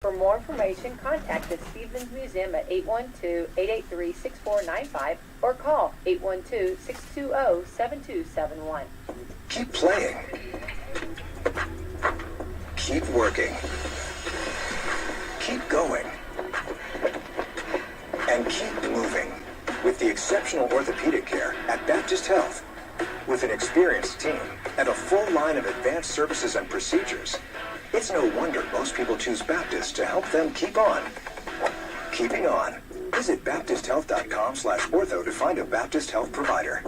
For more information, contact the Steepleton Museum at 812-883-6495 or call 812-620-7271. Keep playing. Keep working. Keep going. And keep moving with the exceptional orthopedic care at Baptist Health. With an experienced team and a full line of advanced services and procedures, it's no wonder most people choose Baptist to help them keep on. Keeping on. Visit baptisthealth.com/ortho to find a Baptist Health provider.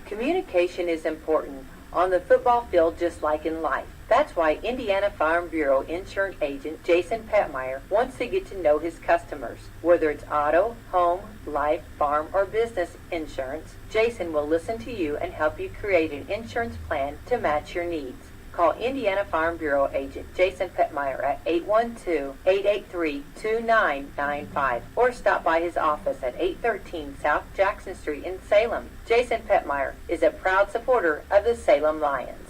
Communication is important on the football field just like in life. That's why Indiana Farm Bureau insurance agent Jason Petmeyer wants to get to know his customers. Whether it's auto, home, life, farm, or business insurance, Jason will listen to you and help you create an insurance plan to match your needs. Call Indiana Farm Bureau agent Jason Petmeyer at 812-883-2995 or stop by his office at 813 South Jackson Street in Salem. Jason Petmeyer is a proud supporter of the Salem Lions.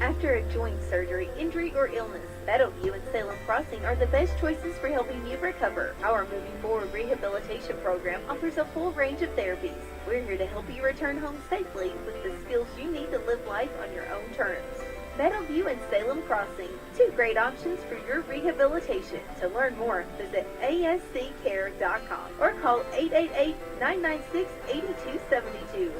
After a joint surgery, injury, or illness, Meadowview and Salem Crossing are the best choices for helping you recover. Our Moving Forward rehabilitation program offers a full range of therapies. We're here to help you return home safely with the skills you need to live life on your own terms. Meadowview and Salem Crossing, two great options for your rehabilitation. To learn more, visit asccare.com or call 888-996-8272.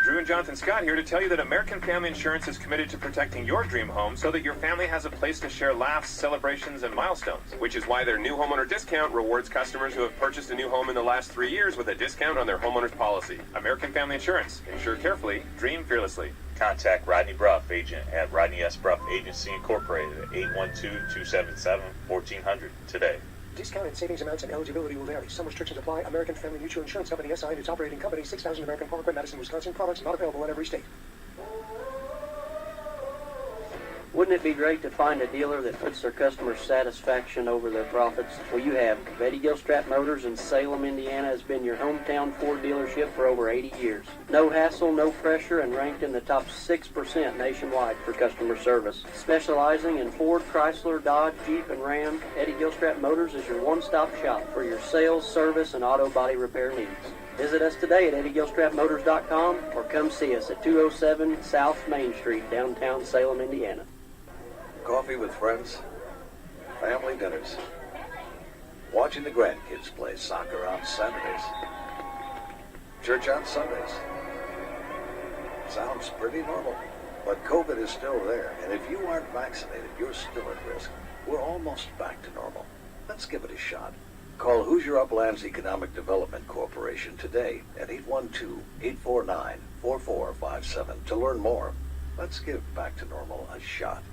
Drew and Jonathan Scott here to tell you that American Family Insurance is committed to protecting your dream home so that your family has a place to share laughs, celebrations, and milestones, which is why their new homeowner discount rewards customers who have purchased a new home in the last 3 years with a discount on their homeowner's policy. American Family Insurance. Insure carefully, dream fearlessly. Contact Rodney Bruff, agent at Rodney S. Bruff Agency Incorporated at 812-277-1400 today. Discounted savings amounts and eligibility will vary. Some restrictions apply. American Family Mutual Insurance Company, SI, and its operating company, 6000 American Parkway, Madison, Wisconsin. Products not available in every state. Wouldn't it be great to find a dealer that puts their customer satisfaction over their profits? Well, you have. Betty Gilstrap Motors in Salem, Indiana has been your hometown Ford dealership for over 80 years. No hassle, no pressure, and ranked in the top 6% nationwide for customer service. Specializing in Ford, Chrysler, Dodge, Jeep, and Ram, Eddie Gilstrap Motors is your one-stop shop for your sales, service, and auto body repair needs. Visit us today at EddieGilstrapMotors.com or come see us at 207 South Main Street, downtown Salem, Indiana. Coffee with friends, family dinners, watching the grandkids play soccer on Saturdays, church on Sundays. Sounds pretty normal, but COVID is still there, and if you aren't vaccinated, you're still at risk. We're almost back to normal. Let's give it a shot. Call Hoosier Uplands Economic Development Corporation today at 812-849-4457 to learn more. Let's give back to normal a shot.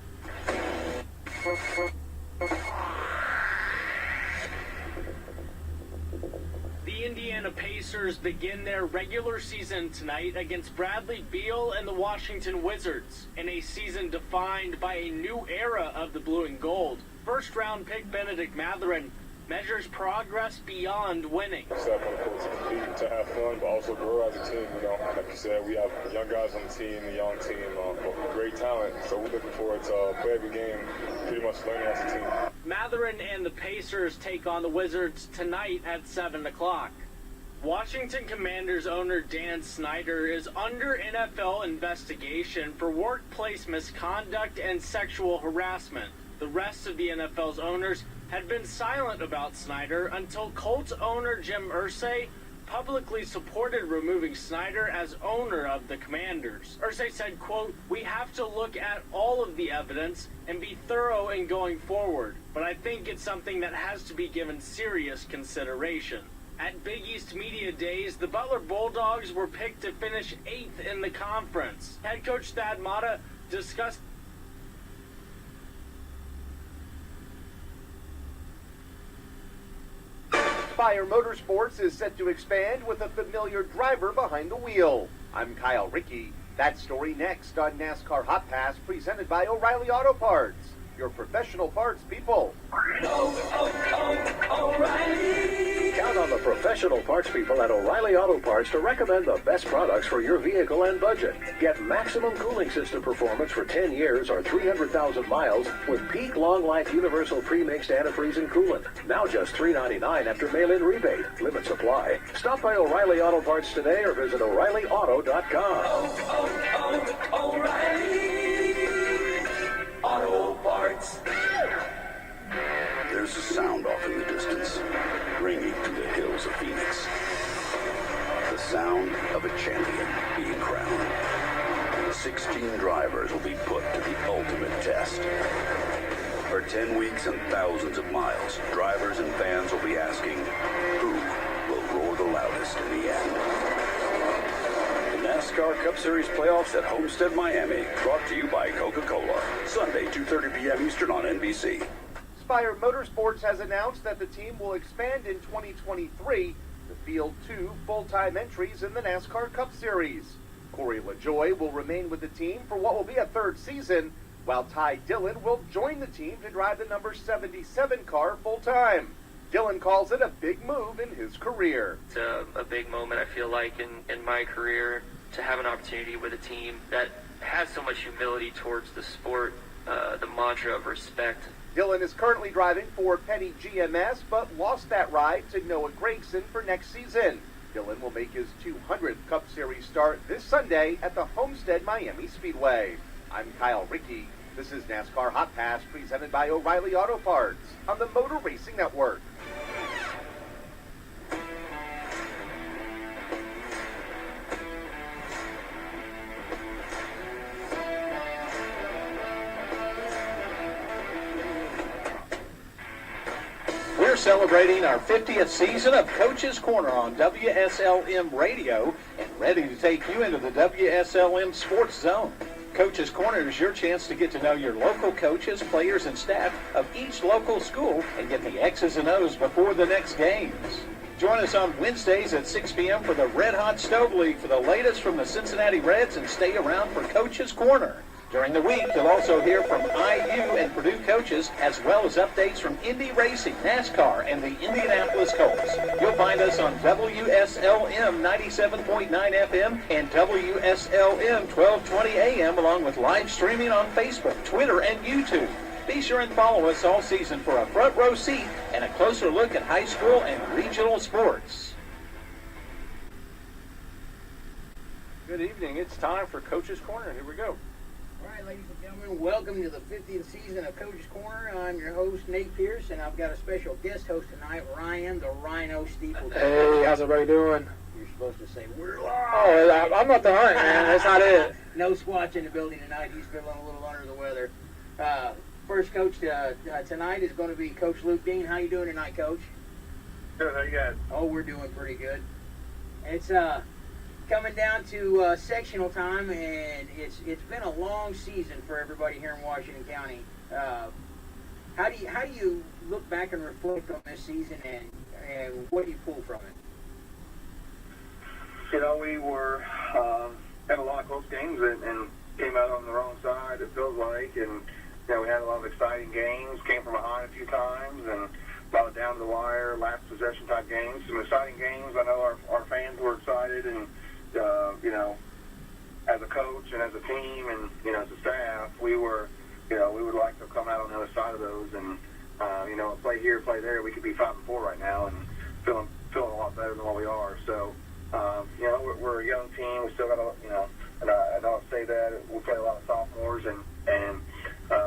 The Indiana Pacers begin their regular season tonight against Bradley Beal and the Washington Wizards in a season defined by a new era of the blue and gold. First-round pick Benedict Mathurin measures progress beyond winning. Step on the court to compete, to have fun, but also grow as a team. Like you said, we have young guys on the team, a young team, great talent. So we're looking forward to play every game, pretty much learning as a team. Mathurin and the Pacers take on the Wizards tonight at 7 o'clock. Washington Commanders owner Dan Snyder is under NFL investigation for workplace misconduct and sexual harassment. The rest of the NFL's owners had been silent about Snyder until Colts owner Jim Irsay publicly supported removing Snyder as owner of the Commanders. Irsay said, quote, "We have to look at all of the evidence and be thorough in going forward, but I think it's something that has to be given serious consideration." At Big East Media Days, the Butler Bulldogs were picked to finish 8th in the conference. Head coach Thad Matta discussed Fire Motorsports is set to expand with a familiar driver behind the wheel. I'm Kyle Rickey. That story next on NASCAR Hot Pass presented by O'Reilly Auto Parts. your professional parts people. Count on the professional parts people at O'Reilly Auto Parts to recommend the best products for your vehicle and budget. Get maximum cooling system performance for 10 years or 300,000 miles with Peak Long Life Universal Pre-Mixed Antifreeze and Coolant. Now just $3.99 after mail-in rebate. Limit supply. Stop by O'Reilly Auto Parts today or visit O'ReillyAuto.com. O'Reilly Auto Parts. There's a sound off in the distance, ringing through the hills of Phoenix. The sound of a champion being crowned. 16 drivers will be put to the ultimate test. For 10 weeks and thousands of miles, drivers and fans will be asking, who will roar the loudest in the end? The NASCAR Cup Series playoffs at Homestead, Miami, brought to you by Coca-Cola. Sunday, 2:30 p.m. Eastern on NBC. Spire Motorsports has announced that the team will expand in 2023 to field 2 full-time entries in the NASCAR Cup Series. Corey LaJoie will remain with the team for what will be a 3rd season, while Ty Dillon will join the team to drive the number 77 car full-time. Dillon calls it a big move in his career. It's a big moment, I feel like, in my career, to have an opportunity with a team that has so much humility towards the sport, the mantra of respect. Dillon is currently driving for Petty GMS, but lost that ride to Noah Gregson for next season. Dillon will make his 200th Cup Series start this Sunday at the Homestead Miami Speedway. I'm Kyle Rickey. This is NASCAR Hot Pass, presented by O'Reilly Auto Parts on the Motor Racing Network. We're celebrating our 50th season of Coach's Corner on WSLM Radio and ready to take you into the WSLM Sports Zone. Coach's Corner is your chance to get to know your local coaches, players, and staff of each local school and get the X's and O's before the next games. Join us on Wednesdays at 6 p.m. for the Red Hot Stove League for the latest from the Cincinnati Reds, and stay around for Coach's Corner. During the week, you'll also hear from IU and Purdue coaches, as well as updates from Indy Racing, NASCAR, and the Indianapolis Colts. You'll find us on WSLM 97.9 FM and WSLM 1220 AM, along with live streaming on Facebook, Twitter, and YouTube. Be sure and follow us all season for a front row seat and a closer look at high school and regional sports. Good evening. It's time for Coach's Corner. Here we go. All right, ladies and gentlemen, welcome to the 50th season of Coach's Corner. I'm your host, Nate Pierce, and I've got a special guest host tonight, Ryan the Rhino Steepleton. Hey, how's everybody doing? You're supposed to say, we're live. Oh, I'm not the hunt, man. That's not it. No Squatch in the building tonight. He's feeling a little under the weather. First coach tonight is going to be Coach Luke Dean. How you doing tonight, Coach? Good. How you guys? Oh, we're doing pretty good. It's coming down to sectional time, and it's been a long season for everybody here in Washington County. How do you look back and reflect on this season, and what do you pull from it? You know, we were had a lot of close games and came out on the wrong side, it feels like, and you know, we had a lot of exciting games, came from behind a few times, and a lot of down to the wire, last possession type games. Some exciting games. I know our fans were excited, and you know, as a coach and as a team and, you know, as a staff, we would like to come out on the other side of those and, you know, play here, play there. We could be 5-4 right now and feeling a lot better than what we are. So, you know, we're a young team. We still got a, you know, and I don't say that. We play a lot of sophomores and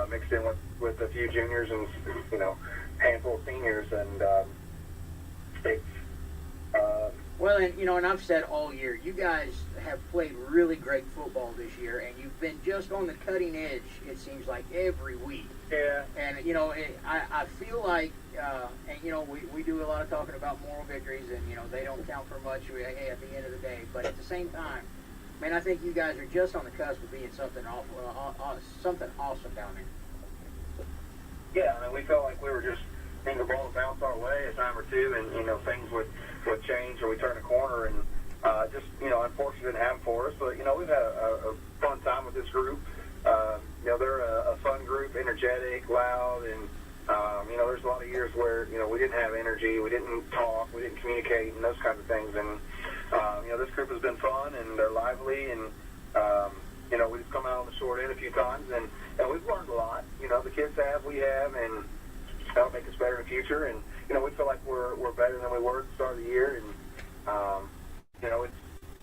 mixed in with a few juniors and, you know, handful of seniors, and it's, well, and you know, and I've said all year, you guys have played really great football this year, and you've been just on the cutting edge, it seems like, every week. Yeah. And, you know, I feel like, and, you know, we do a lot of talking about moral victories, and, you know, they don't count for much at the end of the day. But at the same time, man, I think you guys are just on the cusp of being something awesome down there. Yeah, I mean, we felt like we were just seeing the ball bounce our way a time or two, and, you know, things would change or we turn a corner, and just, you know, unfortunately didn't happen for us. But, you know, we've had a fun time with this group. they're a fun group, energetic, loud, and there's a lot of years where we didn't have energy, we didn't talk, we didn't communicate, and those kinds of things. And this group has been fun, and they're lively, and we've come out on the short end a few times, and we've learned a lot. The kids have, we have, and that'll make us better in the future. And we feel like we're better than we were at the start of the year, and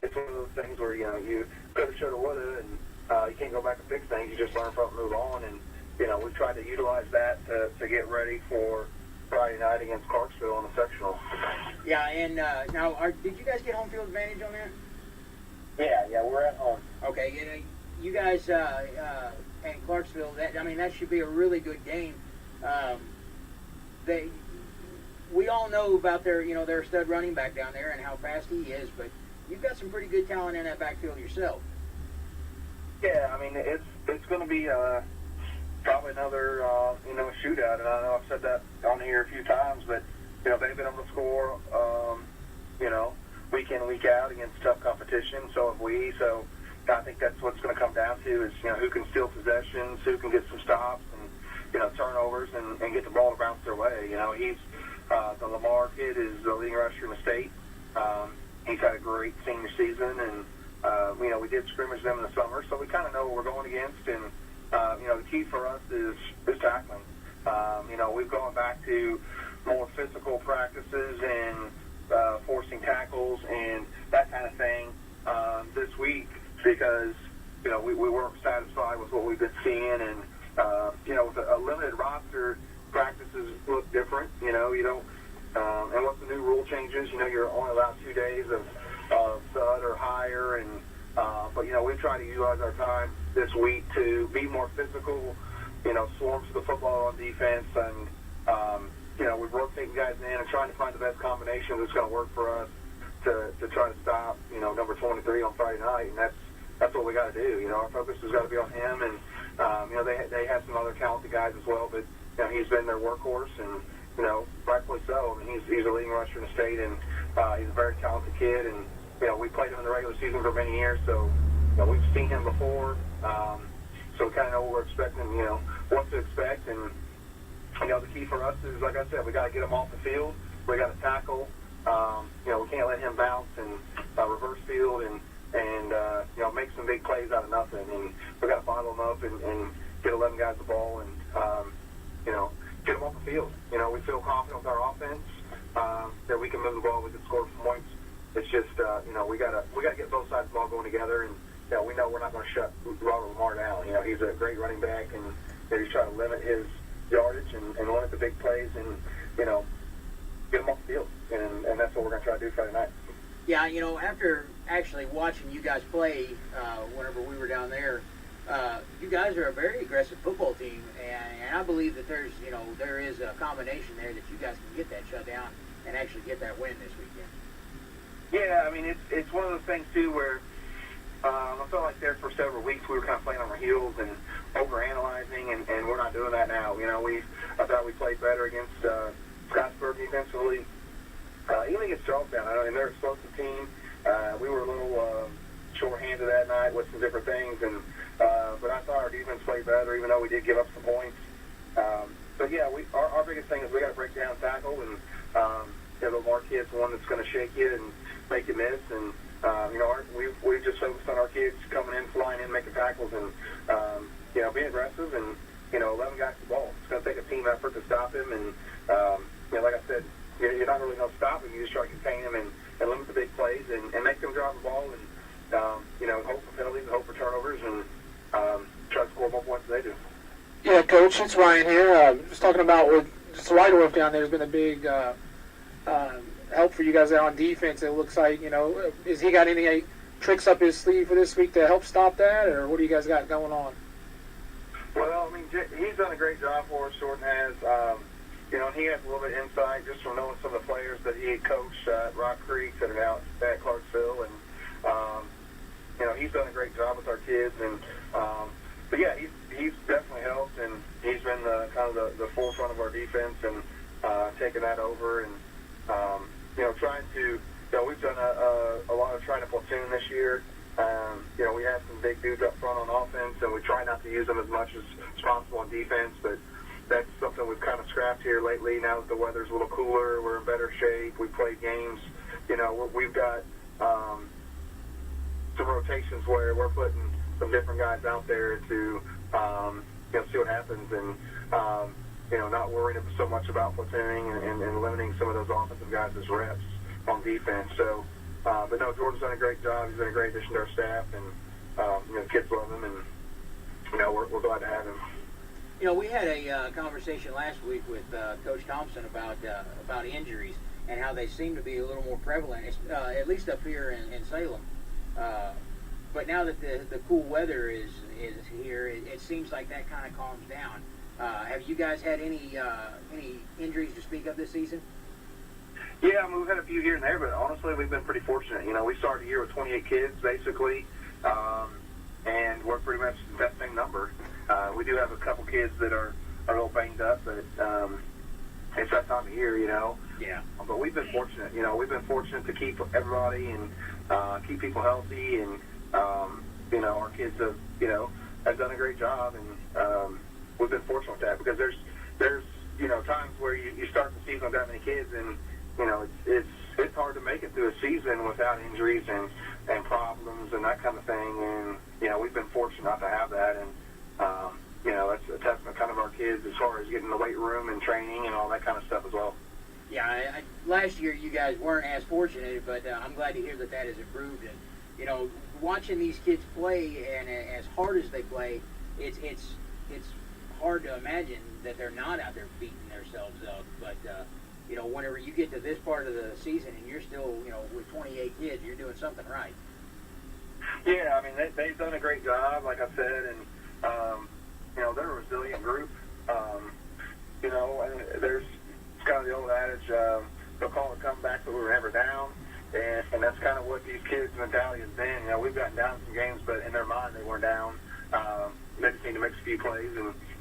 it's one of those things where you coulda, shoulda, woulda, and you can't go back and fix things. You just learn from it and move on. And we've tried to utilize that to get ready for Friday night against Clarksville in the sectional. Yeah, and now, did you guys get home field advantage on that? Yeah, we're at home. Okay, you guys and Clarksville, that should be a really good game. We all know about their stud running back down there and how fast he is, but you've got some pretty good talent in that backfield yourself. Yeah, it's going to be probably another shootout, and I know I've said that on here a few times, but they've been able to score week in, week out against tough competition. So have we. So I think that's what's going to come down to is who can steal possessions, who can get some stops, and turnovers, and get the ball to bounce their way. He's the Lamar kid is the leading rusher in the state. He's had a great senior season, and we did scrimmage them in the summer, so we kind of know what we're going against. And the key for us is tackling. We've gone back to more physical practices and forcing tackles and that kind of thing this week because we weren't satisfied with what we've been seeing, and with a limited roster, practices look different. You don't. And with the new rule changes, you're only allowed 2 days of stud or higher, and but we try to utilize our time this week to be more physical. Swarm to the football on defense, and we're rotating guys in and trying to find the best combination that's going to work for us to try to stop number 23 on Friday night, and that's what we got to do. Our focus has got to be on him, and they have some other talented guys as well, but he's been their workhorse, and rightfully so. He's a leading rusher in the state, and he's a very talented kid, and we played him in the regular season for many years, so we've seen him before, so we kind of know what we're expecting, what to expect. And the key for us is, like I said, we got to get him off the field, we got to tackle, we can't let him bounce and reverse field and make some big plays out of nothing, and we got to bottle him up and get 11 guys the ball and get them off the field. We feel confident with our offense that we can move the ball, we can score points. It's just we gotta get both sides of the ball going together, and we know we're not going to shut Robert Lamar down. He's a great running back, and he's trying to limit his yardage and limit the big plays, and get him off the field, and that's what we're going to try to do Friday night. Yeah, after actually watching you guys play whenever we were down there, you guys are a very aggressive football team, and I believe that there is a combination there that you guys can get that shutdown and actually get that win this weekend. Yeah, it's one of those things too where I felt like there for several weeks we were kind of playing on our heels and overanalyzing, and we're not doing that now. I thought we played better against Scottsburg defensively, even against Charlestown. They're an explosive team. We were a little short-handed that night with some different things, and but I thought our defense played better, even though we did give up some points. But yeah, our biggest thing is we got to break down tackle, and the Lamar kid's one that's going to shake you and make you miss, and we've just focused on our kids coming in, flying in, making tackles, and being aggressive, and 11 guys to the ball. It's going to take a team effort to stop him, and like I said, you're not really going to stop him. You just try to contain him and limit the big plays and make them drive the ball, and hope for penalties and hope for turnovers, and try to score more points than they do. Yeah, Coach, it's Ryan here. Just talking about with just Whitehorse down there has been a big help for you guys out on defense. It looks like, has he got any tricks up his sleeve for this week to help stop that, or what do you guys got going on? Well, he's done a great job for us, Jordan has. He has a little bit of insight just from knowing some of the players that he had coached at Rock Creek that are now at Clarksville, and he's done a great job with our kids, and but yeah, he's definitely helped, and he's been the forefront of our defense, and taking that over, and trying to, we've done a lot of trying to platoon this year. We have some big dudes up front on offense, and we try not to to use them as much as possible on defense, but that's something we've kind of scrapped here lately. Now that the weather's a little cooler, we're in better shape. We played games. We've got some rotations where we're putting some different guys out there to see what happens, and not worrying so much about platooning and limiting some of those offensive guys' reps on defense. So, but no, Jordan's done a great job. He's been a great addition to our staff, and the kids love him, and we're glad to have him. We had a conversation last week with Coach Thompson about injuries and how they seem to be a little more prevalent, at least up here in Salem. But now that the cool weather is here, it seems like that kind of calms down. Have you guys had any injuries to speak of this season? Yeah, we've had a few here and there, but honestly, we've been pretty fortunate. We started the year with 28 kids, basically, and we're pretty much that same number. We do have a couple kids that are a little banged up, but it's that time of year, Yeah. But we've been fortunate. We've been fortunate to keep everybody and keep people healthy, and our kids have done a great job, and we've been fortunate with that, because there's times where you start the season with that many kids, and it's hard to make it through a season without injuries and problems and that kind of thing. And we've been fortunate not to have that, and that's a testament kind of our kids as far as getting in the weight room and training and all that kind of stuff as well. Yeah, last year you guys weren't as fortunate, but I'm glad to hear that has improved. And watching these kids play, and as hard as they play, it's hard to imagine that they're not out there beating themselves up. But whenever you get to this part of the season and you're still with 28 kids, you're doing something right. Yeah, I mean they've done a great job, like I said, and they're a resilient group. And there's kind of the old adage, they'll call it comeback, but we were never down. And that's kind of what these kids' mentality has been. We've gotten down in some games, but in their mind they weren't down. They just need to make a few plays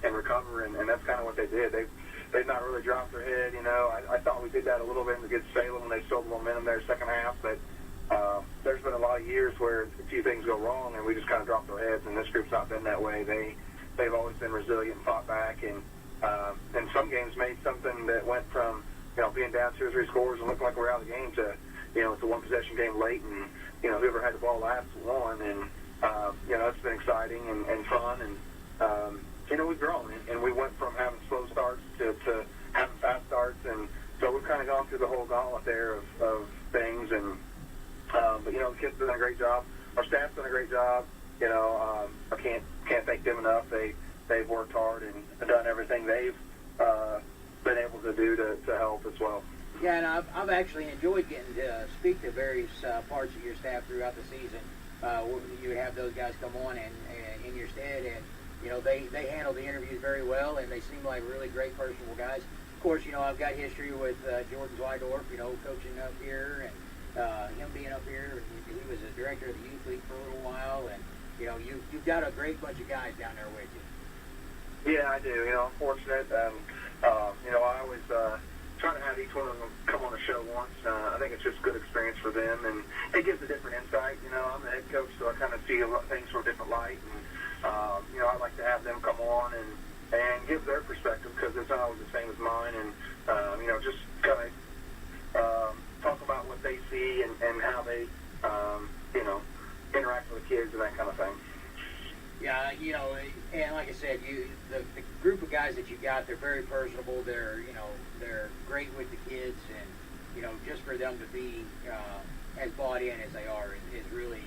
and recover, and that's kind of what they did. They've not really dropped their head. I thought we did that a little bit against Salem when they stole the momentum there second half, but there's been a lot of years where a few things go wrong, and we just kind of dropped our heads, and this group's not been that way. They've always been resilient and fought back, and in some games made something that went from being down 2 or 3 scores and looked like we're out of the game to it's a one-possession game late, and whoever had the ball last won, and it's been exciting and fun, and we've grown, and we went from having slow starts to having fast starts, and so we've kind of gone through the whole gauntlet there of things, and but the kids have done a great job. Our staff's done a great job. I can't thank them enough. They've worked hard and done everything they've been able to do to help as well. Yeah, and I've actually enjoyed getting to speak to various parts of your staff throughout the season. You would have those guys come on and in your stead, and they handle the interviews very well, and they seem like really great personable guys. Of course, I've got history with Jordan Zweidorf, coaching up here, and him being up here. He was a director of the youth league for a little while, and you've got a great bunch of guys down there with you. Yeah, I do. I'm fortunate. I always try to have each one of them come on the show once. I think it's just a good experience for them, and it gives a different insight. I'm the head coach, so I kind of see things from a different light, and I like to have them come on and give their perspective, because it's not always the same as mine, and just kind of talk about what they see and how they interact with the kids and that kind of thing. Yeah, and like I said, the group of guys that you got, they're very personable. They're great with the kids, and just for them to be as bought in as they are is really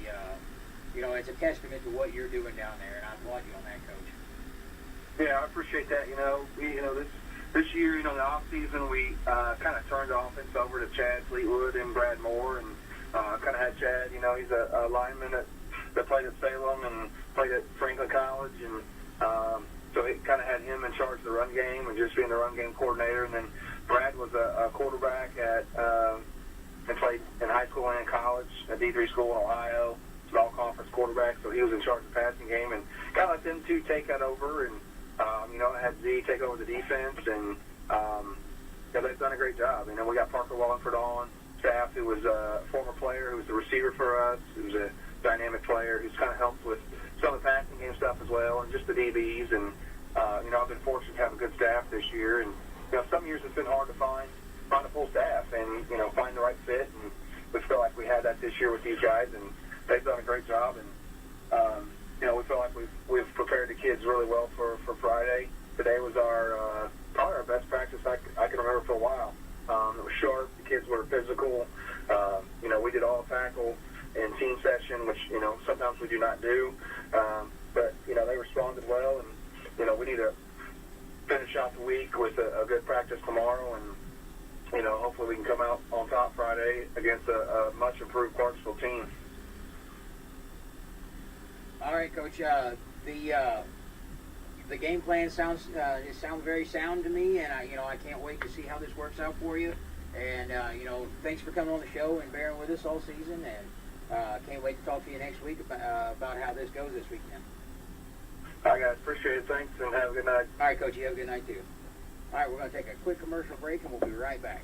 it's a testament to what you're doing down there, and I applaud you on that, Coach. Yeah, I appreciate that. This year, the off season, we kind of turned the offense over to Chad Fleetwood and Brad Moore, and kind of had Chad. He's a lineman that played at Salem and played at Franklin College, and so it kind of had him in charge of the run game and just being the run game coordinator. And then Brad was a quarterback and played in high school and in college, a D3 school in Ohio, all-conference quarterback, so he was in charge of the passing game, and kind of let them two take that over, and I had Z take over the defense, and they've done a great job. We got Parker Wallingford on staff, who was a former player, who was the receiver for us, who was a dynamic player, who's kind of helped with some of the passing game stuff as well, and just the DBs. And I've been fortunate to have a good staff this year. And some years it's been hard to find a full staff and find the right fit. And we feel like we had that this year with these guys, and they've done a great job. And we feel like we've prepared the kids really well for Friday. Today was probably our best practice I can remember for a while. It was sharp. The kids were physical. We did all tackle and team session, which sometimes we do not do. But they responded well, and we need to finish out the week with a good practice tomorrow, and hopefully we can come out on top Friday against a much improved Clarksville team. All right, Coach. The game plan sounds very sound to me, and I can't wait to see how this works out for you. And thanks for coming on the show and bearing with us all season. And can't wait to talk to you next week about how this goes this weekend. All right, guys. Appreciate it. Thanks, and have a good night. All right, Coach. You have a good night too. All right, we're going to take a quick commercial break, and we'll be right back.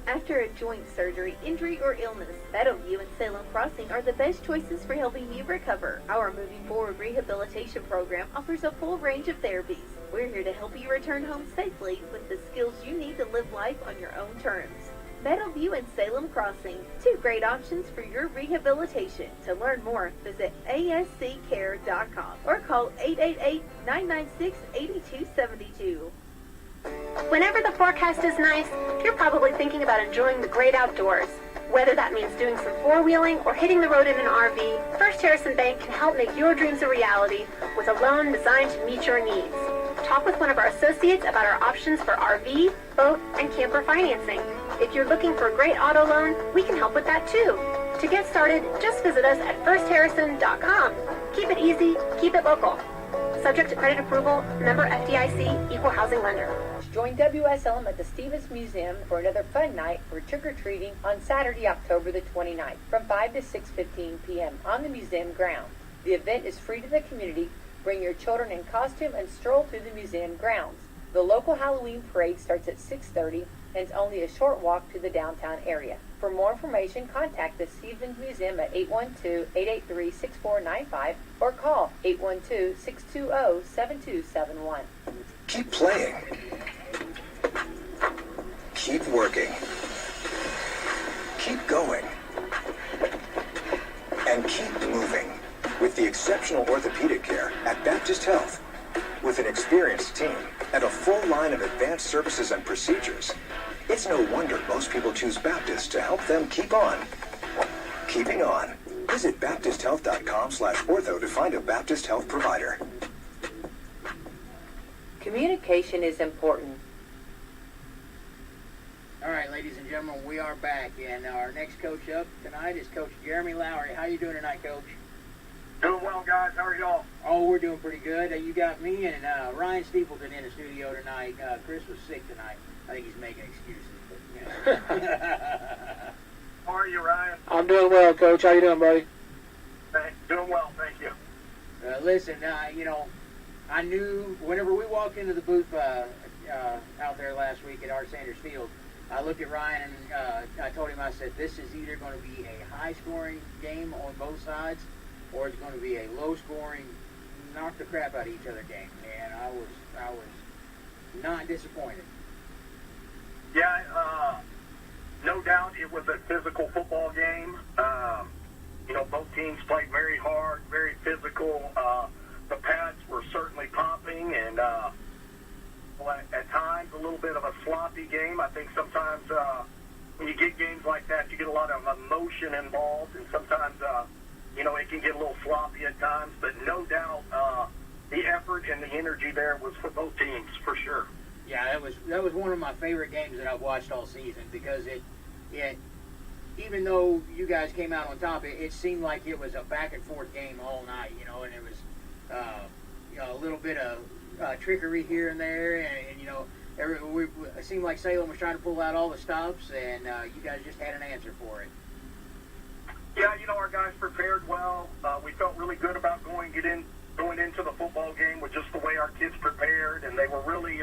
After a joint surgery, injury, or illness, Meadowview and Salem Crossing are the best choices for helping you recover. Our Moving Forward rehabilitation program offers a full range of therapies. We're here to help you return home safely with the skills you need to live life on your own terms. Meadowview and Salem Crossing, two great options for your rehabilitation. To learn more, visit asccare.com or call 888-996-8272. Whenever the forecast is nice, you're probably thinking about enjoying the great outdoors. Whether that means doing some four-wheeling or hitting the road in an RV, First Harrison Bank can help make your dreams a reality with a loan designed to meet your needs. Talk with one of our associates about our options for RV, boat, and camper financing. If you're looking for a great auto loan, we can help with that too. To get started, just visit us at firstharrison.com. Keep it easy, keep it local. Subject to credit approval, member FDIC, equal housing lender. Join WSLM at the Stevens Museum for another fun night for trick-or-treating on Saturday, October the 29th from 5 to 6:15 p.m. on the museum grounds. The event is free to the community. Bring your children in costume and stroll through the museum grounds. The local Halloween parade starts at 6:30 and it's only a short walk to the downtown area. For more information, contact the Stevens Museum at 812-883-6495 or call 812-620-7271. Keep playing. Keep working. Keep going. And keep moving with the exceptional orthopedic care at Baptist Health. With an experienced team and a full line of advanced services and procedures, it's no wonder most people choose Baptist to help them keep on. Keeping on. Visit baptisthealth.com/ortho to find a Baptist Health provider. Communication is important. All right, ladies and gentlemen, we are back, and our next coach up tonight is Coach Jeremy Lowry. How you doing tonight, Coach? Doing well, guys. How are y'all? Oh, we're doing pretty good. You got me and Ryan Steepleton in the studio tonight. Chris was sick tonight. I think he's making excuses. But, How are you, Ryan? I'm doing well, Coach. How you doing, buddy? Doing well, thank you. Listen, I knew whenever we walked into the booth out there last week at Art Sanders Field, I looked at Ryan and I told him, I said, this is either going to be a high-scoring game on both sides or it's going to be a low-scoring, knock the crap out of each other game. And I was not disappointed. Yeah, no doubt it was a physical football game. Both teams played very hard, very physical. The pads were certainly popping, and at times a little bit of a sloppy game. I think sometimes when you get games like that, you get a lot of emotion involved, and sometimes it can get a little sloppy at times. But no doubt the effort and the energy there was for both teams, for sure. Yeah, that was one of my favorite games that I've watched all season because it even though you guys came out on top, it seemed like it was a back and forth game all night, and it was a little bit of trickery here and there, and it seemed like Salem was trying to pull out all the stops, and you guys just had an answer for it. Yeah, our guys prepared well. We felt really good about going into the football game with just the way our kids prepared, and they were really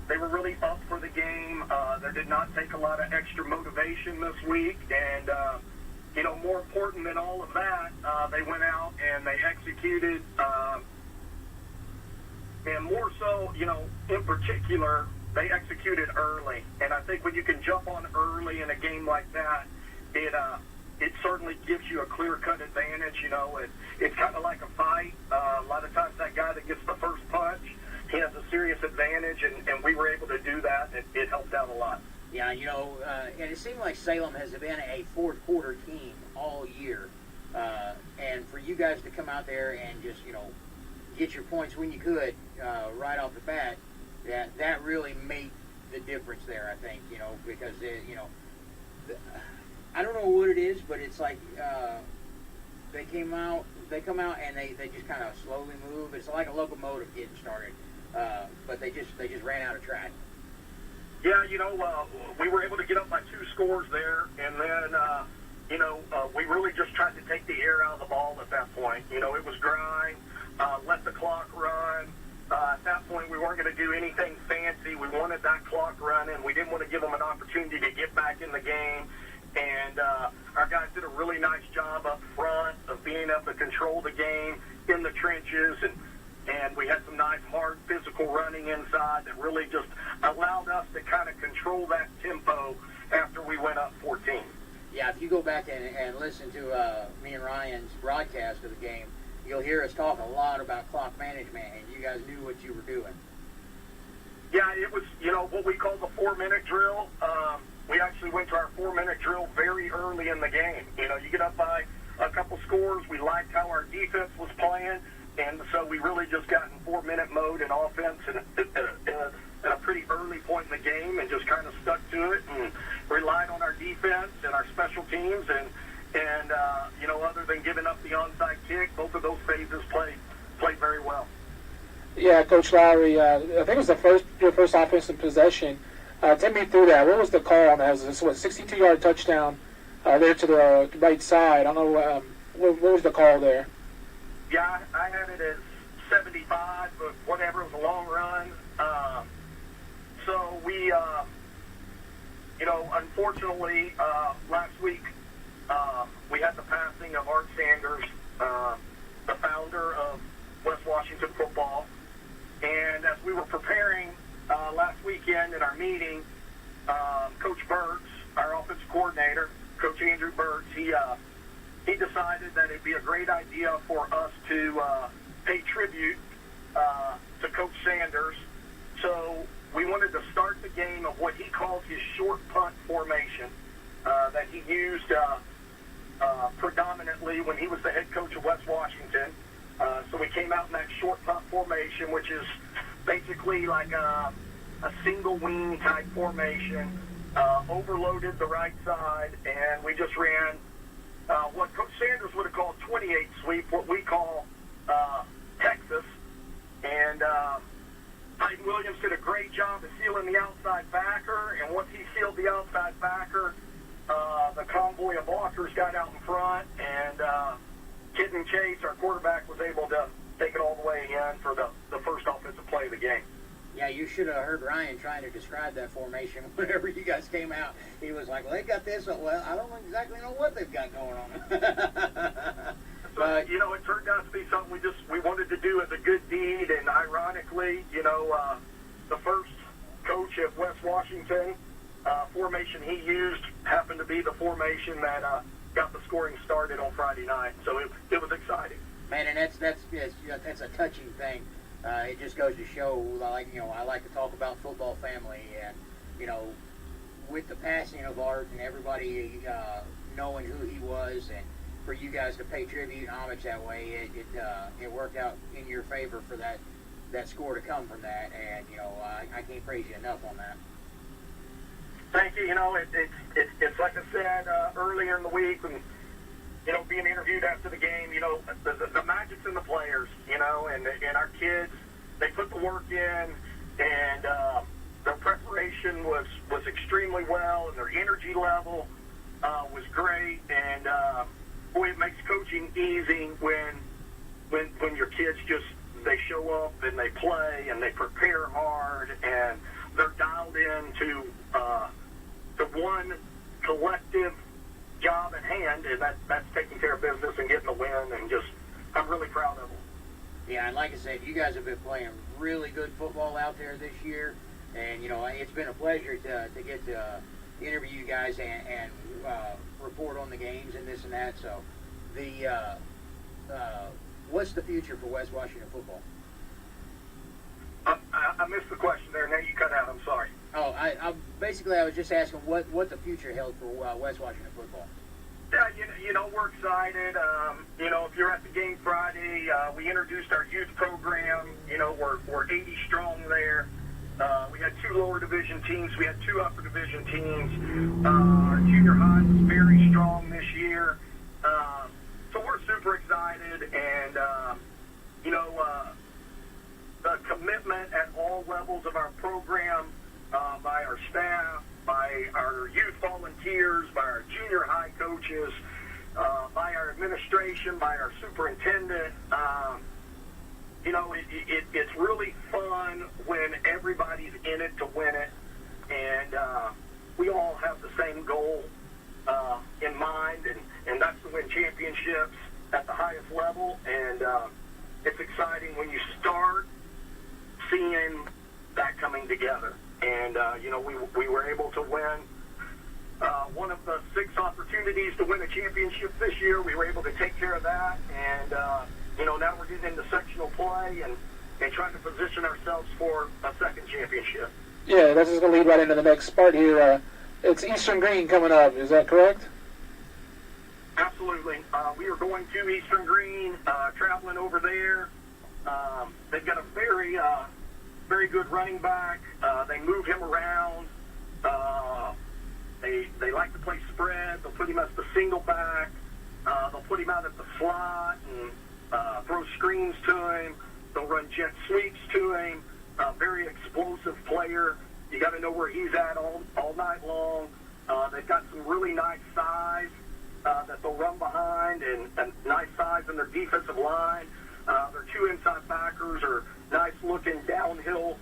They were really up for the game. They did not take a lot of extra motivation this week. And, more important than all of that, they went out and they executed. And more so, in particular, they executed early. And I think when you can jump on early in a game like that, it certainly gives you a clear-cut advantage. It's kind of like a fight. A lot of times that guy that gets the first punch, he has a serious advantage, and we were able to do that, and it helped out a lot. Yeah, and it seemed like Salem has been a fourth-quarter team all year. And for you guys to come out there and just, get your points when you could right off the bat, that really made the difference there, I think, because, I don't know what it is, but it's like they come out and they just kind of slowly move. It's like a locomotive getting started, but they just ran out of track. Yeah, we were able to get up by 2 scores there, and then, we really just tried to take the air out of the ball at that point. It was grind, let the clock run. At that point, we weren't going to do anything fancy. We wanted that clock running. We didn't want to give them an opportunity to get back in the game. And our guys did a really nice job up front of being able to control the game in the trenches, and we had some nice, hard, physical running inside that really just allowed us to kind of control that tempo after we went up 14. Yeah, if you go back and listen to me and Ryan's broadcast of the game, you'll hear us talk a lot about clock management, and you guys knew what you were doing. Yeah, it was, what we call the 4-minute drill. We actually went to our 4-minute drill very early in the game. You get up by a couple scores. We liked how our defense was playing, and so we really just got in 4-minute mode in offense at a pretty early point in the game, and just kind of stuck to it and relied on our defense and our special teams. And other than giving up the onside kick, both of those phases played very well. Yeah, Coach Lowry, I think it was your first offensive possession. Take me through that. What was the call on that? It was a 62-yard touchdown there to the right side. I don't know, what was the call there? Yeah, I had it as 75, but whatever, it was a long run. So we, unfortunately, last week we had the passing of Art Sanders, the founder of West Washington football. And as we were preparing last weekend in our meeting, Coach Burks, our offensive coordinator, Coach Andrew Burks, he decided that it'd be a great idea for us to pay tribute to Coach Sanders. So we wanted to start the game of what he calls his short punt formation that he used predominantly when he was the head coach of West Washington. So we came out in that short punt formation, which is basically like a single wing type formation, overloaded the right side, and we just ran what Coach Sanders would have called 28 sweep, what we call Texas. And Peyton Williams did a great job of sealing the outside backer, and once he sealed the outside backer, the convoy of blockers got out in front, and Kitten Chase, our quarterback, was able to take it all the way in for the first offensive play of the game. Yeah, you should have heard Ryan trying to describe that formation whenever you guys came out. He was like, well, they got this. Well, I don't exactly know what they've got going on. But, it turned out to be something we wanted to do as a good deed. And ironically, the first coach at West Washington formation he used happened to be the formation that got the scoring started on Friday night. So it was exciting. Man, and that's a touching thing. It just goes to show, I like to talk about football family, and, with the passing of Art and everybody knowing who he was, and for you guys to pay tribute and homage that way, it worked out in your favor for that score to come from that, and, I can't praise you enough on that. Thank you. It's like I said earlier in the week, when, being interviewed after the game, the magic's in the players, and our kids, they put the work in, and their preparation was extremely well, and their energy level was great, and boy, it makes coaching easy when your kids they show up and they play and they prepare hard, and they're dialed in to one collective job at hand, and that's taking care of business and getting the win, and just, I'm really proud of them. Yeah, and like I said, you guys have been playing really good football out there this year, and, you know, it's been a pleasure to get to interview you guys and report on the games and this and that. So, what's the future for West Washington football? I missed the question there. Now you cut out. I'm sorry. Oh, I was just asking what the future held for West Washington football. Yeah, you know, we're excited. You know, if you're at the game Friday, we introduced our youth program. You know, we're 80 strong there. We had 2 lower division teams. We had 2 upper division teams. Our junior high was very strong this year. So we're super excited, and you know, the commitment at all levels of our program, by our staff, by our youth volunteers, by our junior high coaches, by our administration, by our superintendent. You know, it's really fun when everybody's in it to win it, and we all have the same goal in mind, and that's to win championships at the highest level. And it's exciting when you start seeing that coming together. And, you know, we were able to win one of the 6 opportunities to win a championship this year. We were able to take care of that. And, you know, now we're getting into sectional play and trying to position ourselves for a second championship. Yeah, that's just going to lead right into the next part here. It's Eastern Green coming up. Is that correct? Absolutely. We are going to Eastern Green, traveling over there. They've got a very good running back. They move him around. They like to play spread. They'll put him as the single back. They'll put him out at the slot and throw screens to him. They'll run jet sweeps to him. Very explosive player. You got to know where he's at all night long. They've got some really nice size that they'll run behind, and nice size in their defensive line. Their 2 inside backers are nice-looking downhill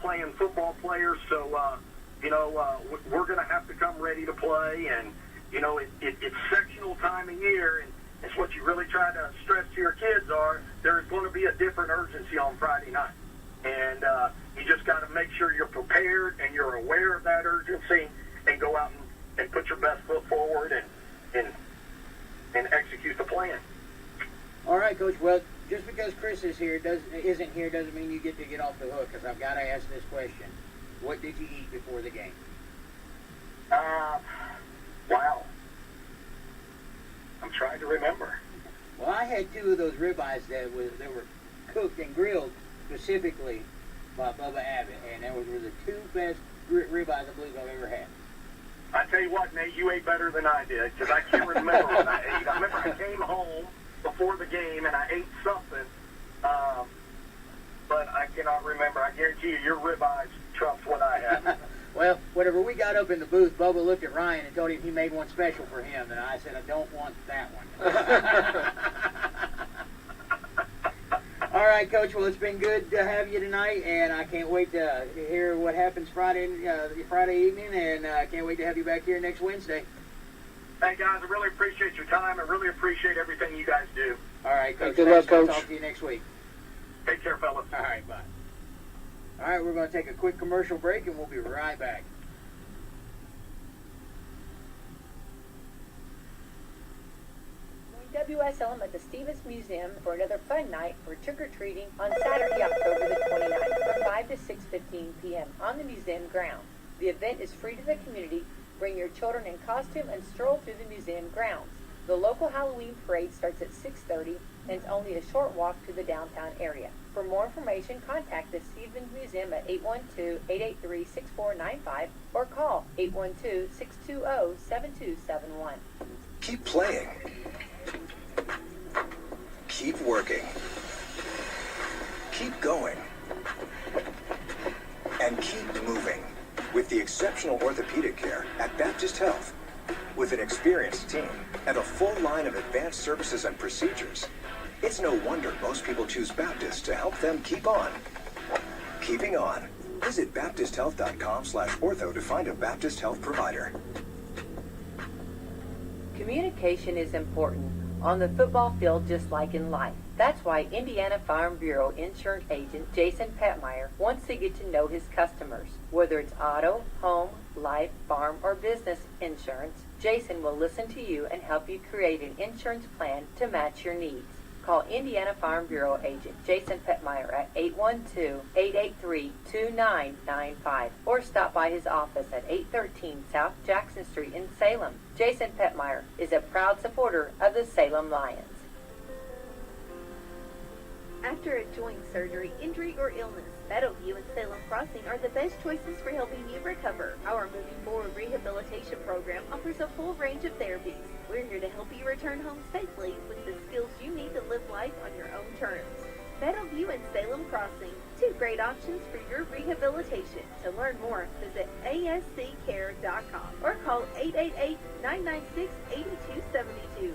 playing football players. So, you know, we're going to have to come ready to play. And, you know, it's sectional time of year, and it's what you really try to stress to your kids are there's going to be a different urgency on Friday night. And you just got to make sure you're prepared and you're aware of that urgency and go out and put your best foot forward and execute the plan. All right, Coach. Well, just because Chris isn't here doesn't mean you get off the hook, because I've got to ask this question. What did you eat before the game? Wow. I'm trying to remember. Well, I had 2 of those ribeyes that were cooked and grilled specifically by Bubba Abbott, and they were the 2 best ribeyes I believe I've ever had. I tell you what, Nate, you ate better than I did, because I can't remember what I ate. I remember I came home before the game and I ate something, but I cannot remember. I guarantee you, your ribeyes trumps what I had. Well, whenever we got up in the booth, Bubba looked at Ryan and told him he made one special for him, and I said, I don't want that one. All right, Coach. Well, it's been good to have you tonight, and I can't wait to hear what happens Friday evening, and I can't wait to have you back here next Wednesday. Hey, guys, I really appreciate your time. I really appreciate everything you guys do. All right, Coach. Good luck, Coach. We'll talk to you next week. Take care, fellas. All right, bye. All right, we're going to take a quick commercial break, and we'll be right back. Wslm at the Stevens Museum for another fun night for trick-or-treating on Saturday, October the 29th from 5 to 6:15 p.m. on the museum grounds. The event is free to the community. Bring your children in costume and stroll through the museum grounds. The local Halloween parade starts at 6:30 and it's only a short walk to the downtown area. For more information, contact the Stevens Museum at 812-883-6495 or call 812-620-7271. Keep playing. Keep working. Keep going. And keep moving with the exceptional orthopedic care at Baptist Health. With an experienced team and a full line of advanced services and procedures, it's no wonder most people choose Baptist to help them keep on. Keeping on. Visit BaptistHealth.com/ortho to find a Baptist Health provider. Communication is important on the football field just like in life. That's why Indiana Farm Bureau insurance agent Jason Petmeyer wants to get to know his customers. Whether it's auto, home, life, farm, or business insurance, Jason will listen to you and help you create an insurance plan to match your needs. Call Indiana Farm Bureau agent Jason Petmeyer at 812-883-2995 or stop by his office at 813 South Jackson Street in Salem. Jason Petmeyer is a proud supporter of the Salem Lions. After a joint surgery, injury, or illness, Meadowview and Salem Crossing are the best choices for helping you recover. Our Moving Forward rehabilitation program offers a full range of therapies. We're here to help you return home safely with the skills you need to live life on your own terms. Meadowview and Salem Crossing, two great options for your rehabilitation. To learn more, visit asccare.com or call 888-996-8272.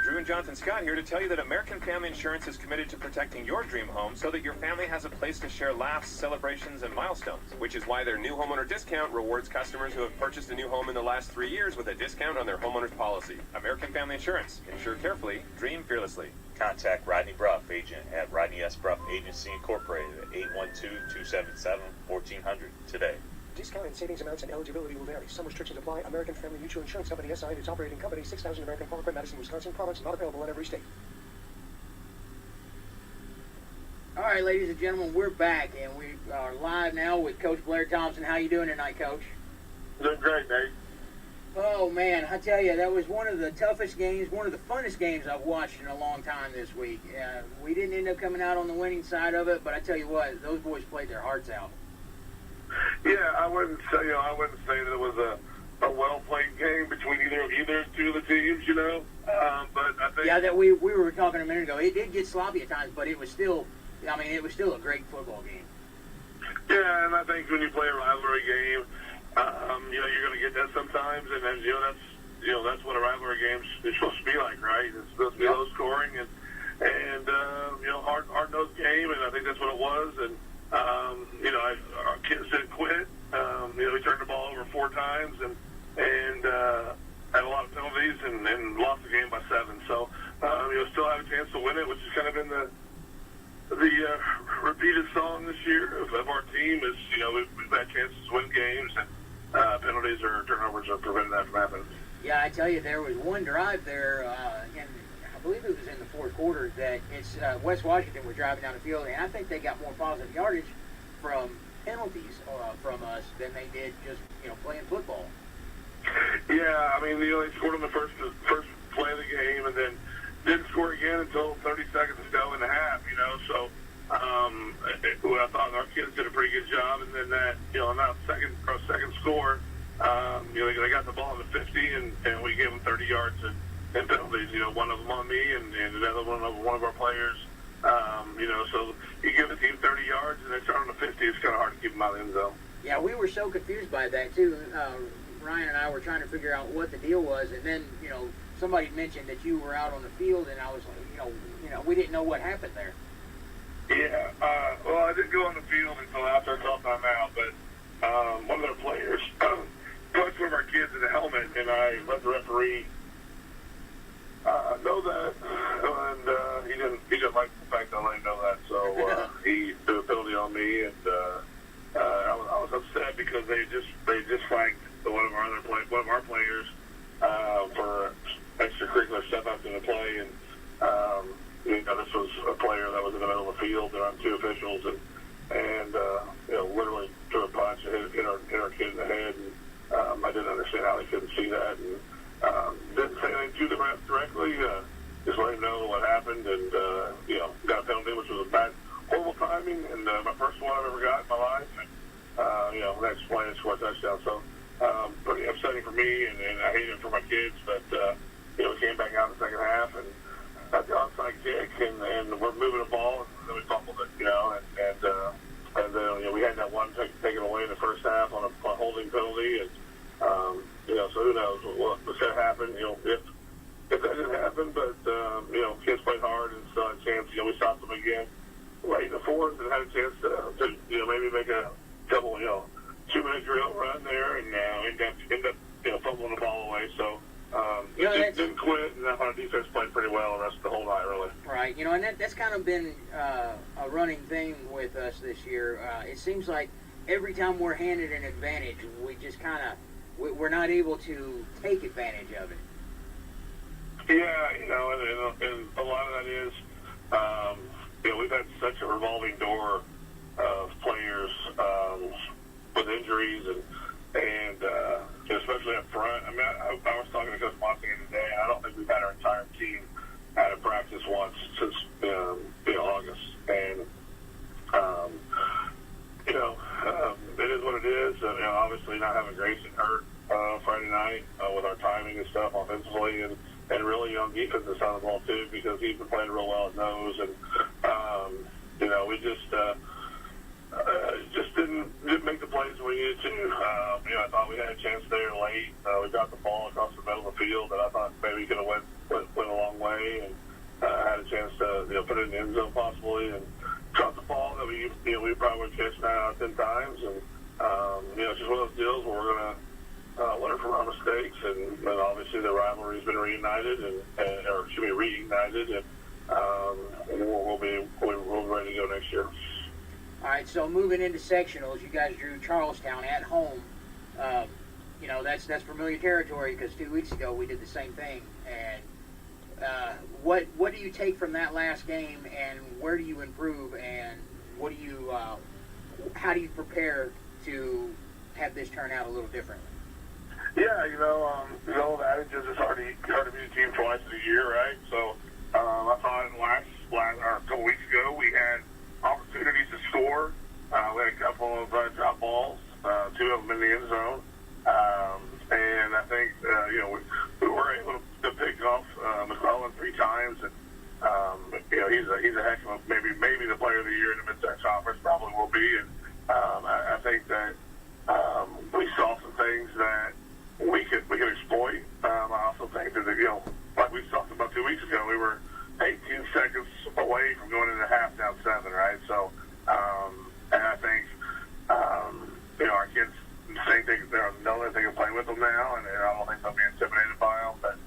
Drew and Jonathan Scott here to tell you that American Family Insurance is committed to protecting your dream home so that your family has a place to share laughs, celebrations, and milestones, which is why their new homeowner discount rewards customers who have purchased a new home in the last 3 years with a discount on their homeowner's policy. American Family Insurance. Insure carefully, dream fearlessly. Contact Rodney Bruff, agent at Rodney S. Bruff Agency Incorporated at 812-277-1400 today. Discount and savings amounts and eligibility will vary. Some restrictions apply. American Family Mutual Insurance Company SI and its operating company, 6,000 American Parkway, Madison, Wisconsin. Products not available in every state. All right, ladies and gentlemen, we're back, and we are live now with Coach Blair Thompson. How you doing tonight, Coach? Doing great, Nate. Oh, man, I tell you, that was one of the toughest games, one of the funnest games I've watched in a long time this week. We didn't end up coming out on the winning side of it, but I tell you what, those boys played their hearts out. Yeah, I wouldn't say that it was a well-played game between either two of the teams, but I think... Yeah, that we were talking a minute ago. It did get sloppy at times, but it was still a great football game. Yeah, and I think when you play a rivalry game, you're going to get that sometimes, and then, that's what a rivalry game is supposed to be like, right? It's supposed to be low scoring and hard-nosed game, and I think that's what it was, and our kids didn't quit. We turned the ball over 4 times and had a lot of penalties and lost the game by 7. So, still have a chance to win it, which has kind of been the repeated song this year of our team is, we've had chances to win games and penalties or turnovers have prevented that from happening. Yeah, I tell you, there was one drive there, and I believe it was in the fourth quarter, that it's West Washington was driving down the field, and I think they got more positive yardage from penalties from us than they did just playing football. Yeah, I mean, they scored on the first play of the game, and then didn't score again until 30 seconds to go in the half. So I thought our kids did a pretty good job, and then that on that second score, they got the ball in the 50, and we gave them 30 yards and penalties. One of them on me, and another one of our players. So you give the team 30 yards and they start on the 50, it's kind of hard to keep them out of the end zone. Yeah, we were so confused by that, too. Ryan and I were trying to figure out what the deal was, and then, somebody mentioned that you were out on the field, and I was like, we didn't know what happened there. Yeah, well, I didn't go on the field until after I called time out, but one of their players punched one of our kids in the helmet, and I let the referee know that, and he didn't like the fact that I let him know that, so he threw a penalty on me, and I was upset because they just flagged one of our players for extracurricular stuff after the play, and this was a player that was in the middle of the field. There were 2 officials, and literally threw a punch and hit our kid in the head, and I didn't understand how he couldn't see that, and didn't say anything to the ref directly, just let him know what happened, and, got a penalty, which was a horrible timing, and my first one I've ever got in my life, and, next play and score a touchdown, so, pretty upsetting for me, and I hate it for my kids, but, we came back out in the second half, and got the onside kick, and we're moving the ball, and then we fumbled it, and then, we had that one taken away in the first half on a holding penalty, and, so who knows what's going to happen, if that didn't happen, but, kids played hard and still had a chance, we stopped them again, late in the fourth and had a chance to maybe make a couple 2-minute drill run there and end up fumbling the ball away. So didn't quit, and our defense played pretty well the rest of the whole night, really. Right, and that's kind of been a running theme with us this year. It seems like every time we're handed an advantage, we just we're not able to take advantage of it. Yeah, and a lot of that is, we've had such a revolving door of players with injuries and especially up front. I mean, I was talking to Coach Monty today, and I don't think we've had our entire team out of practice once since August. And it is what it is. Obviously, not having Grayson hurt Friday night with our timing and stuff offensively, and really on defensive side of the ball too, because he's been playing real well at nose, and we just didn't make the plays we needed to. I thought we had a chance there late. We got the ball across the middle of the field that I thought maybe could have went a long way, and had a chance to put it in the end zone possibly, and dropped the ball that we probably would have catched 9 out of 10 times, and it's just one of those deals where we're gonna learn from our mistakes, and obviously the rivalry's been reignited, or should be reignited, and we'll be ready to go next year. All right, so moving into sectionals, you guys drew Charlestown at home. That's familiar territory because 2 weeks ago we did the same thing. And what do you take from that last game, and where do you improve, and how do you prepare to have this turn out a little differently? Yeah, the old adage is it's hard to beat a team twice in a year, right? So I thought last a couple weeks ago we had opportunities to score. We had a couple of drop balls, 2 of them in the end zone, and I think we were able to pick off McClellan 3 times, and he's a heck of a maybe the player of the year in the Mid-South Conference, probably will be, and I think that we saw some things that we could exploit. I also think that like we talked about 2 weeks ago, we were 18 seconds away from going into half down 7, right? So, and I think, our kids think they know that they can play with them now, and I don't think they'll be intimidated by them. But,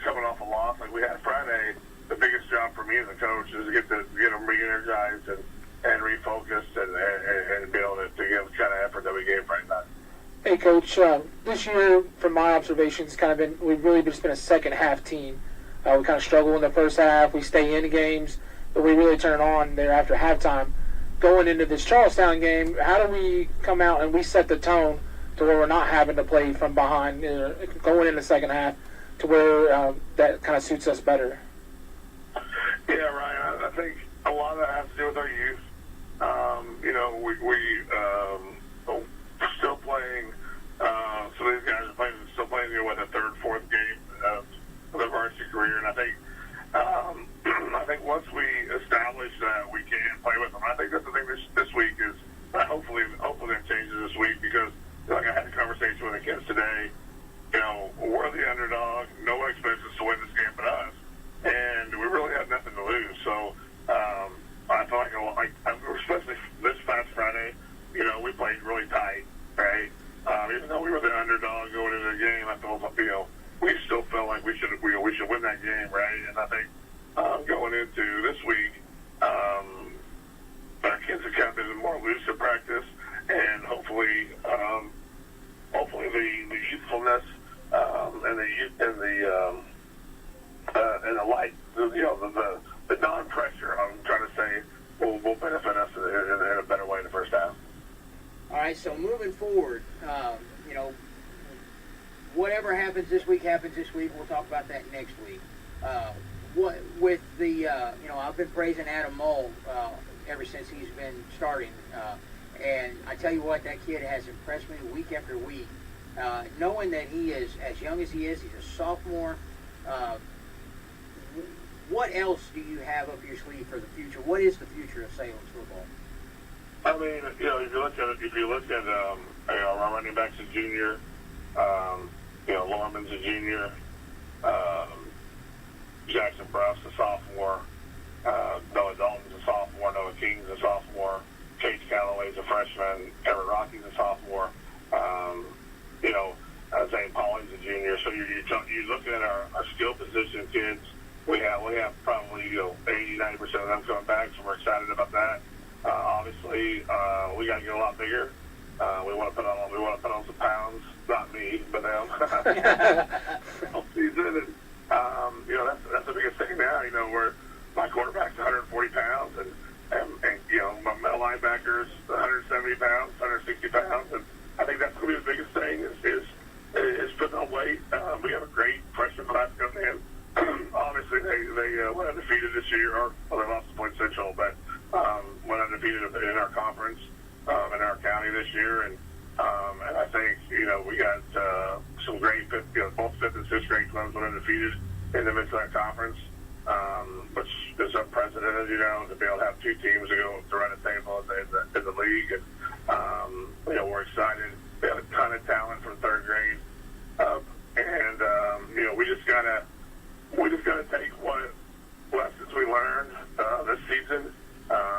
coming off a loss like we had Friday, the biggest job for me as a coach is to get them re-energized and refocused and be able to give the kind of effort that we gave Friday night. Hey, Coach, this year, from my observations, we've really just been a second half team. We kind of struggle in the first half. We stay in games, but we really turn on there after halftime. Going into this Charlestown game, how do we come out and we set the tone to where we're not having to play from behind, going in the second half, to where that kind of suits us better? Yeah, Ryan, I think a lot of that has to do with our youth. We're still playing. Some of these guys are still playing their 3rd, 4th game of their varsity career, and I think once we establish that we can play with them, I think that's the thing this week is hopefully that changes this week, because like I had a conversation with the kids today. We're the underdog. No one expects us to win this game but us, and we really have nothing to lose. So I feel like especially this past Friday, we played really tight, right? Even though we were the underdog going into the game, I felt we still felt like we should win that game, right? And I think going into this week, our kids have kept it in more loose to practice, and hopefully the youthfulness and the light, the non-pressure, I'm trying to say, will benefit us in a better way in the first half. All right, so moving forward, whatever happens this week. We'll talk about that next week. With the, I've been praising Adam Mull ever since he's been starting. And I tell you what, that kid has impressed me week after week. Knowing that he is, as young as he is, he's a sophomore. What else do you have up your sleeve for the future? What is the future of Salem's football? I mean, if you look at our running back's a junior, Lorman's a junior, Jackson Bruff's a sophomore, Noah Dalton's a sophomore, Noah King's a sophomore. Chase Calloway's a freshman. Everett Rocky's a sophomore. You know, I'd say Paulie's a junior. So you're looking at our skill position kids. We have probably 80-90% of them coming back, so we're excited about that. Obviously, we got to get a lot bigger. We want to put on some pounds. Not me, but them. Season, and that's the biggest thing now. Where my quarterback's 140 pounds, and my middle linebackers 170 pounds, 160 pounds, and I think that's going to be the biggest thing is putting on weight. We have a great freshman class coming in. Obviously, they went undefeated this year, or they lost to Point Central, but went undefeated in our conference in our county this year, and I think we got some great both fifth and sixth grade clubs went undefeated in the Mid-South Conference, which is unprecedented. To be able to have two teams to go to run the table in the league, and we're excited. We have a ton of talent from third grade, and we just gotta take what lessons we learned this season.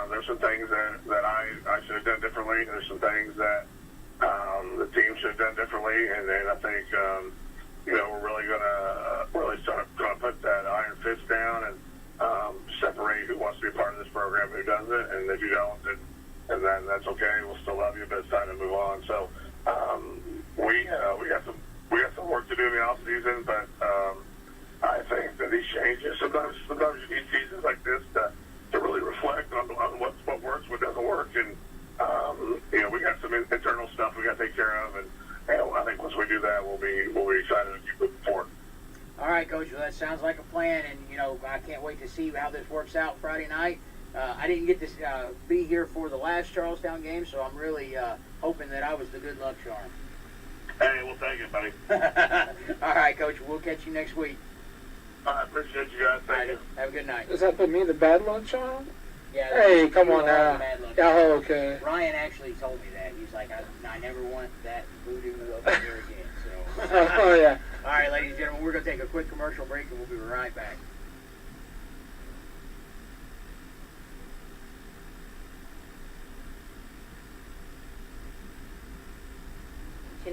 There's some things that I should have done differently. There's some things that the team should have done differently, and then I think we're really gonna put that iron fist down and separate who wants to be a part of this program, who doesn't, and if you don't, and then that's okay. We'll still love you, but it's time to move on. So we got some work to do in the off season, but I think that these changes sometimes you need seasons like this to really reflect on what works, what doesn't work, and we got some internal stuff we got to take care of, and I think once we do that, we'll be excited to keep moving forward. All right, Coach. Well, that sounds like a plan, and I can't wait to see how this works out Friday night. I didn't get to be here for the last Charlestown game, so I'm really hoping that I was the good luck charm. Hey, we'll take it, buddy. All right, Coach. We'll catch you next week. I appreciate you guys. Thank you. Have a good night. Does that put me in the bad luck charm? Yeah. Hey, come on now. Yeah, okay. Ryan actually told me that. He's like, I never want that voodoo over here again. So. Oh, yeah. All right, ladies and gentlemen, we're going to take a quick commercial break, and we'll be right back.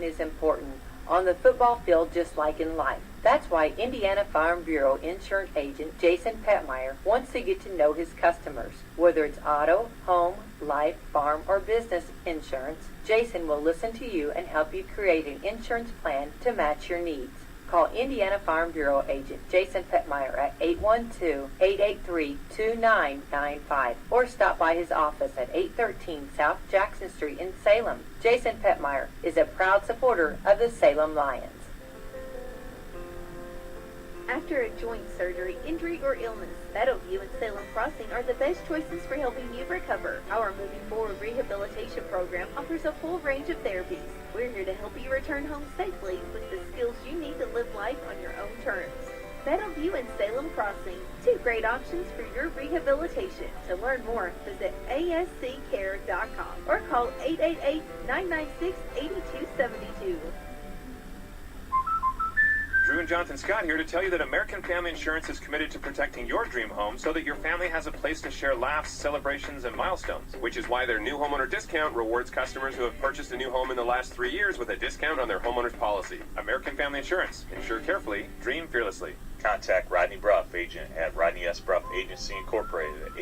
Is important on the football field just like in life. That's why Indiana Farm Bureau insurance agent Jason Petmeyer wants to get to know his customers. Whether it's auto, home, life, farm, or business insurance, Jason will listen to you and help you create an insurance plan to match your needs. Call Indiana Farm Bureau agent Jason Petmeyer at 812-883-2995 or stop by his office at 813 South Jackson Street in Salem. Jason Petmeyer is a proud supporter of the Salem Lions. After a joint surgery, injury, or illness, Meadowview and Salem Crossing are the best choices for helping you recover. Our Moving Forward rehabilitation program offers a full range of therapies. We're here to help you return home safely with the skills you need to live life on your own terms. Meadowview and Salem Crossing, two great options for your rehabilitation. To learn more, visit asccare.com or call 888-996-8272. Drew and Jonathan Scott here to tell you that American Family Insurance is committed to protecting your dream home so that your family has a place to share laughs, celebrations, and milestones, which is why their new homeowner discount rewards customers who have purchased a new home in the last 3 years with a discount on their homeowner's policy. American Family Insurance. Insure carefully, dream fearlessly. Contact Rodney Bruff, agent at Rodney S. Bruff Agency Incorporated at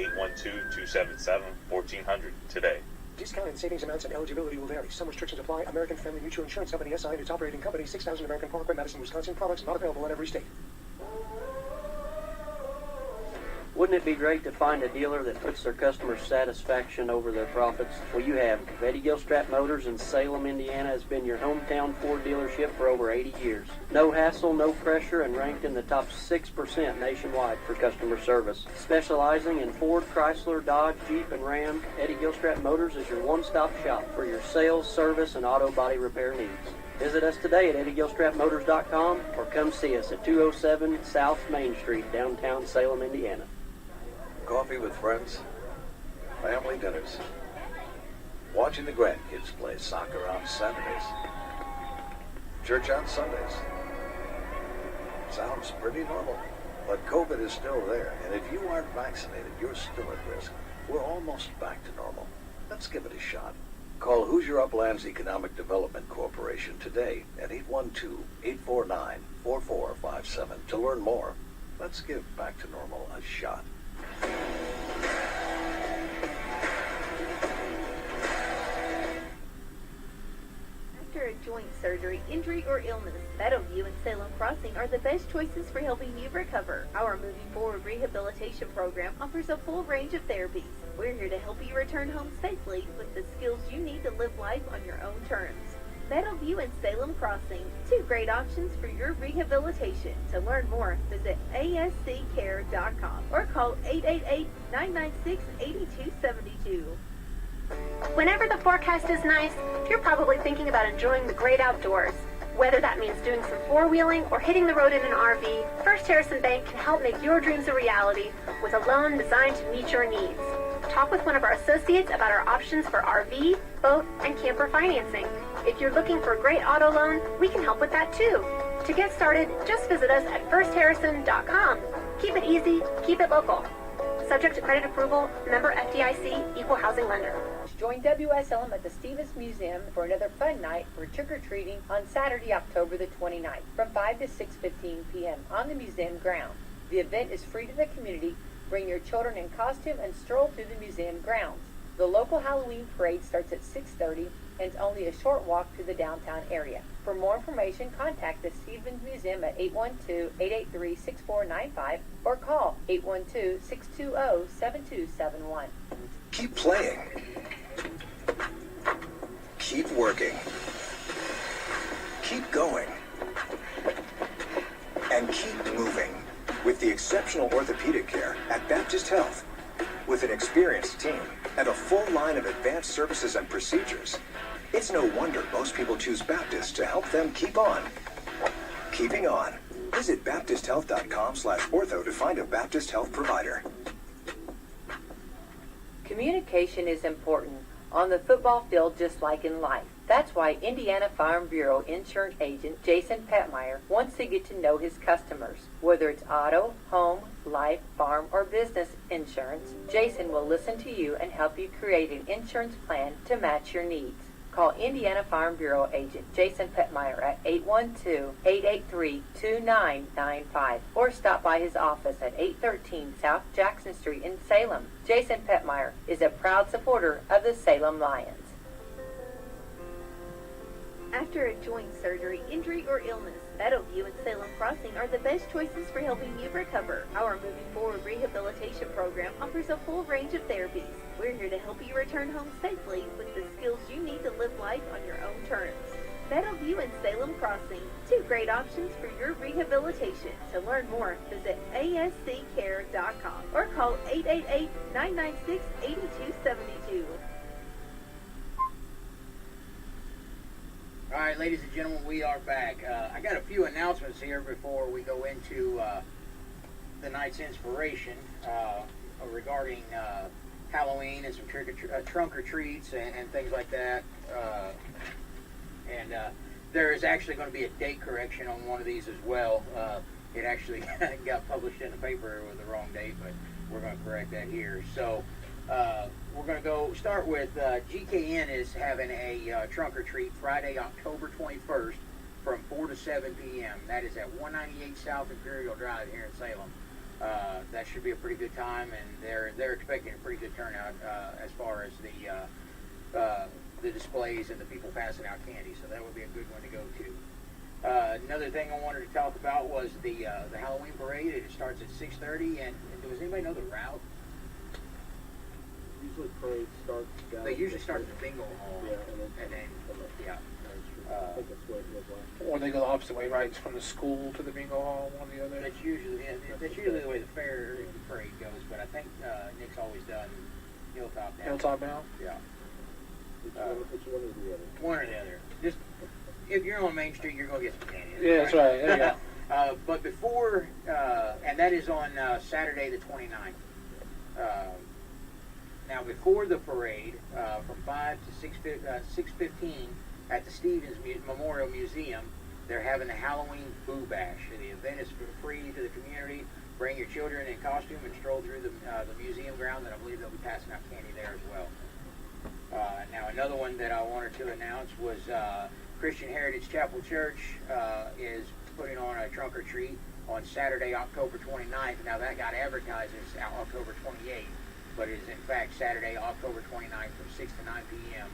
812-277-1400 today. Discount and savings amounts and eligibility will vary. Some restrictions apply. American Family Mutual Insurance Company, SI, and its operating company, 6000 American Parkway, Madison, Wisconsin. Products not available in every state. Wouldn't it be great to find a dealer that puts their customer satisfaction over their profits? Well, you have. Betty Gilstrap Motors in Salem, Indiana has been your hometown Ford dealership for over 80 years. No hassle, no pressure, and ranked in the top 6% nationwide for customer service. Specializing in Ford, Chrysler, Dodge, Jeep, and Ram, Eddie Gilstrap Motors is your one-stop shop for your sales, service, and auto body repair needs. Visit us today at EddieGilstrapMotors.com or come see us at 207 South Main Street, downtown Salem, Indiana. Coffee with friends, family dinners, watching the grandkids play soccer on Saturdays, church on Sundays. Sounds pretty normal, but COVID is still there, and if you aren't vaccinated, you're still at risk. we're almost back to normal. Let's give it a shot. Call Hoosier Uplands Economic Development Corporation today at 812-849-4457 to learn more. Let's give back to normal a shot. After a joint surgery, injury, or illness, Meadowview and Salem Crossing are the best choices for helping you recover. Our Moving Forward rehabilitation program offers a full range of therapies. We're here to help you return home safely with the skills you need to live life on your own terms. Meadowview and Salem Crossing, two great options for your rehabilitation. To learn more, visit asccare.com or call 888-996-8272. Whenever the forecast is nice, you're probably thinking about enjoying the great outdoors. Whether that means doing some four-wheeling or hitting the road in an RV, First Harrison Bank can help make your dreams a reality with a loan designed to meet your needs. Talk with one of our associates about our options for RV, boat, and camper financing. If you're looking for a great auto loan, we can help with that too. To get started, just visit us at firstharrison.com. Keep it easy, keep it local. Subject to credit approval, member FDIC, equal housing lender. Join WSLM at the Stevens Museum for another fun night for trick-or-treating on Saturday, October the 29th from 5 to 6:15 p.m. on the museum grounds. The event is free to the community. Bring your children in costume and stroll through the museum grounds. The local Halloween parade starts at 6:30 and it's only a short walk to the downtown area. For more information, contact the Stevens Museum at 812-883-6495 or call 812-620-7271. Keep playing. Keep working. Keep going. And keep moving with the exceptional orthopedic care at Baptist Health. With an experienced team and a full line of advanced services and procedures, it's no wonder most people choose Baptist to help them keep on. Keeping on. Visit baptisthealth.com/ortho to find a Baptist Health provider. Communication is important on the football field just like in life. That's why Indiana Farm Bureau insurance agent Jason Petmeyer wants to get to know his customers. Whether it's auto, home, life, farm, or business insurance, Jason will listen to you and help you create an insurance plan to match your needs. Call Indiana Farm Bureau agent Jason Petmeyer at 812-883-2995 or stop by his office at 813 South Jackson Street in Salem. Jason Petmeyer is a proud supporter of the Salem Lions. After a joint surgery, injury, or illness, Meadowview and Salem Crossing are the best choices for helping you recover. Our Moving Forward rehabilitation program offers a full range of therapies. We're here to help you return home safely with the skills you need to live life on your own terms. Meadowview and Salem Crossing, two great options for your rehabilitation. To learn more, visit asccare.com or call 888-996-8272. All right, ladies and gentlemen, we are back. I got a few announcements here before we go into the night's inspiration regarding Halloween and some trunk or treats and things like that. And there is actually going to be a date correction on one of these as well. It actually got published in the paper with the wrong date, but we're going to correct that here. So we're going to go start with GKN is having a trunk or treat Friday, October 21st from 4 to 7 p.m. That is at 198 South Imperial Drive here in Salem. That should be a pretty good time, and they're expecting a pretty good turnout as far as the displays and the people passing out candy. So that would be a good one to go to. Another thing I wanted to talk about was the Halloween parade. It starts at 6:30, and does anybody know the route? Usually parade starts. They usually start at the bingo hall. Yeah, and then yeah. I think that's what it was last. Or they go the opposite way, right? It's from the school to the bingo hall, one or the other. That's usually the way the parade goes. But I think Nick's always done Hilltop down. Hilltop down. Yeah. It's one or the other. One or the other. Just if you're on Main Street, you're gonna get some candy. Yeah, that's right. There you go. But before, and that is on Saturday the 29th. Now, before the parade, from 5 to 6:15 at the Stevens Memorial Museum, they're having a Halloween Boo Bash. The event is free to the community. Bring your children in costume and stroll through the museum ground, and I believe they'll be passing out candy there as well. Now, another one that I wanted to announce was Christian Heritage Chapel Church is putting on a trunk or treat on Saturday, October 29th. Now, that got advertised as October 28th, but it is in fact Saturday, October 29th from 6 to 9 p.m.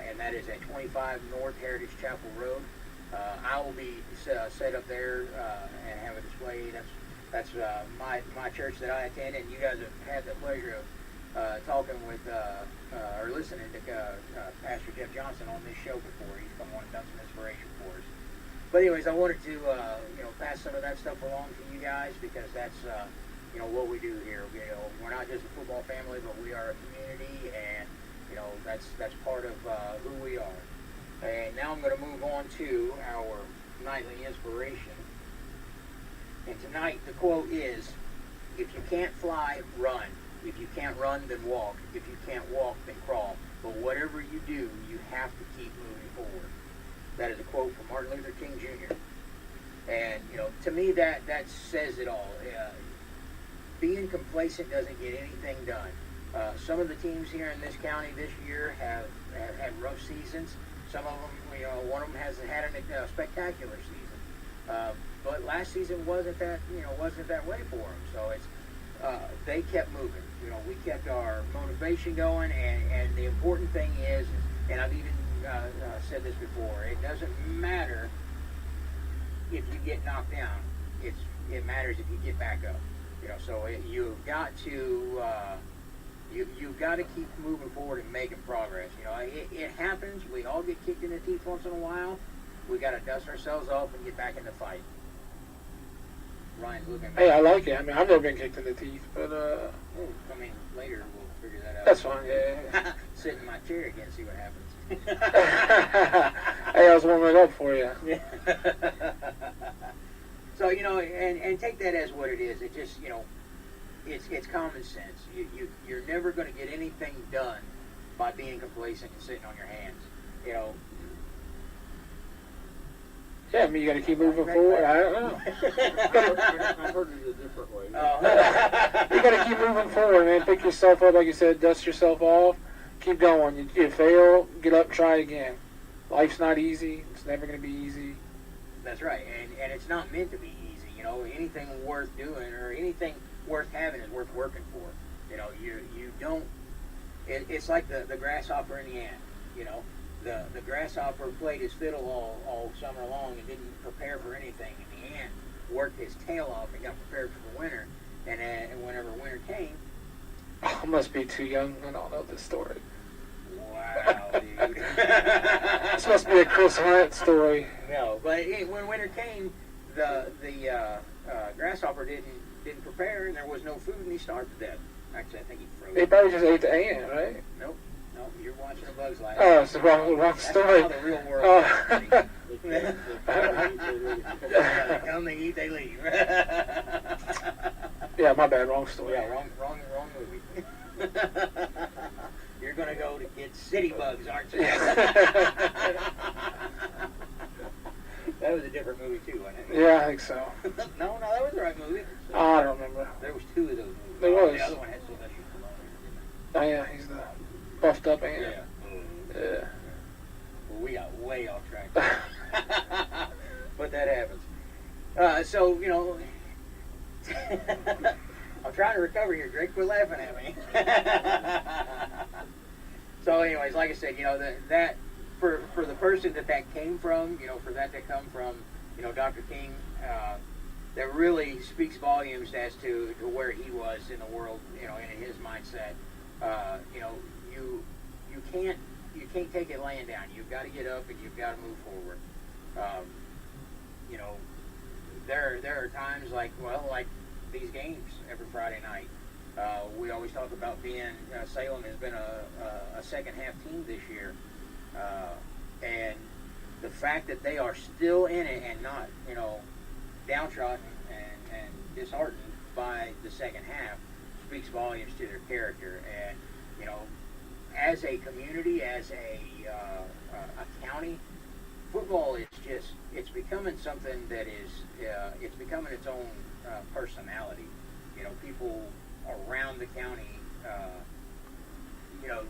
And that is at 25 North Heritage Chapel Road. I will be set up there and have a display. That's my church that I attend, and you guys have had the pleasure of talking with or listening to Pastor Jeff Johnson on this show before. He's come on and done some inspiration for us. But anyways, I wanted to pass some of that stuff along to you guys, because that's what we do here. We're not just a football family, but we are a community, and that's part of who we are. And now I'm going to move on to our nightly inspiration. And tonight the quote is, "If you can't fly, run. If you can't run, then walk. If you can't walk, then crawl. But whatever you do, you have to keep moving forward." That is a quote from Martin Luther King Jr. And, to me, that says it all. Being complacent doesn't get anything done. Some of the teams here in this county this year have had rough seasons. Some of them, one of them hasn't had a spectacular season. But last season wasn't that way for them. So they kept moving. We kept our motivation going, and the important thing is, and I've even said this before, it doesn't matter if you get knocked down. It matters if you get back up. So you've got to you've got to keep moving forward and making progress. It happens. We all get kicked in the teeth once in a while. We got to dust ourselves off and get back in the fight. Ryan's looking at me. Hey, I like it. I mean, I've never been kicked in the teeth, but later we'll figure that out. That's fine. Yeah. Sit in my chair again, see what happens. Hey, I was warming it up for you. So, and take that as what it is. It just, it's common sense. You're never going to get anything done by being complacent and sitting on your hands. Yeah, I mean, you got to keep moving forward. I don't know. I heard it a different way. You got to keep moving forward, man. Pick yourself up, like you said, dust yourself off. Keep going. You fail, get up, try again. Life's not easy. It's never going to be easy. That's right, and it's not meant to be easy. Anything worth doing or anything worth having is worth working for. You don't. It's like the grasshopper and the ant. The grasshopper played his fiddle all summer long and didn't prepare for anything, and the ant worked his tail off and got prepared for the winter. And whenever winter came, I must be too young. I don't know this story. Wow, dude. This must be a Chris Hunt story. No, but when winter came, the grasshopper didn't prepare, and there was no food, and he starved to death. Actually, I think he froze. He probably just ate the ant, right? Nope, you're watching a Bug's Life. Oh, it's the wrong story. That's how the real world is. Come, they eat, they leave. Yeah, my bad, wrong story. Yeah, wrong movie. You're going to go to get city bugs, aren't you? That was a different movie, too, wasn't it? Yeah, I think so. No, that was the right movie. I don't remember. There was two of those movies. There was. The other one had Sylvester Stallone. Oh, yeah, he's the buffed up ant. Yeah. Yeah. Well, we got way off track. But that happens. So, I'm trying to recover here, Drake. Quit laughing at me. So, anyways, like I said, that for the person that came from, for that to come from, Dr. King, that really speaks volumes as to where he was in the world, and in his mindset. You can't take it laying down. You've got to get up and you've got to move forward. There are times like these games every Friday night. We always talk about being Salem has been a second half team this year, and the fact that they are still in it and not downtrodden and disheartened by the second half speaks volumes to their character. And as a community, as a county, football is just, it's becoming something that is, it's becoming its own personality. You know, people around the county, you know,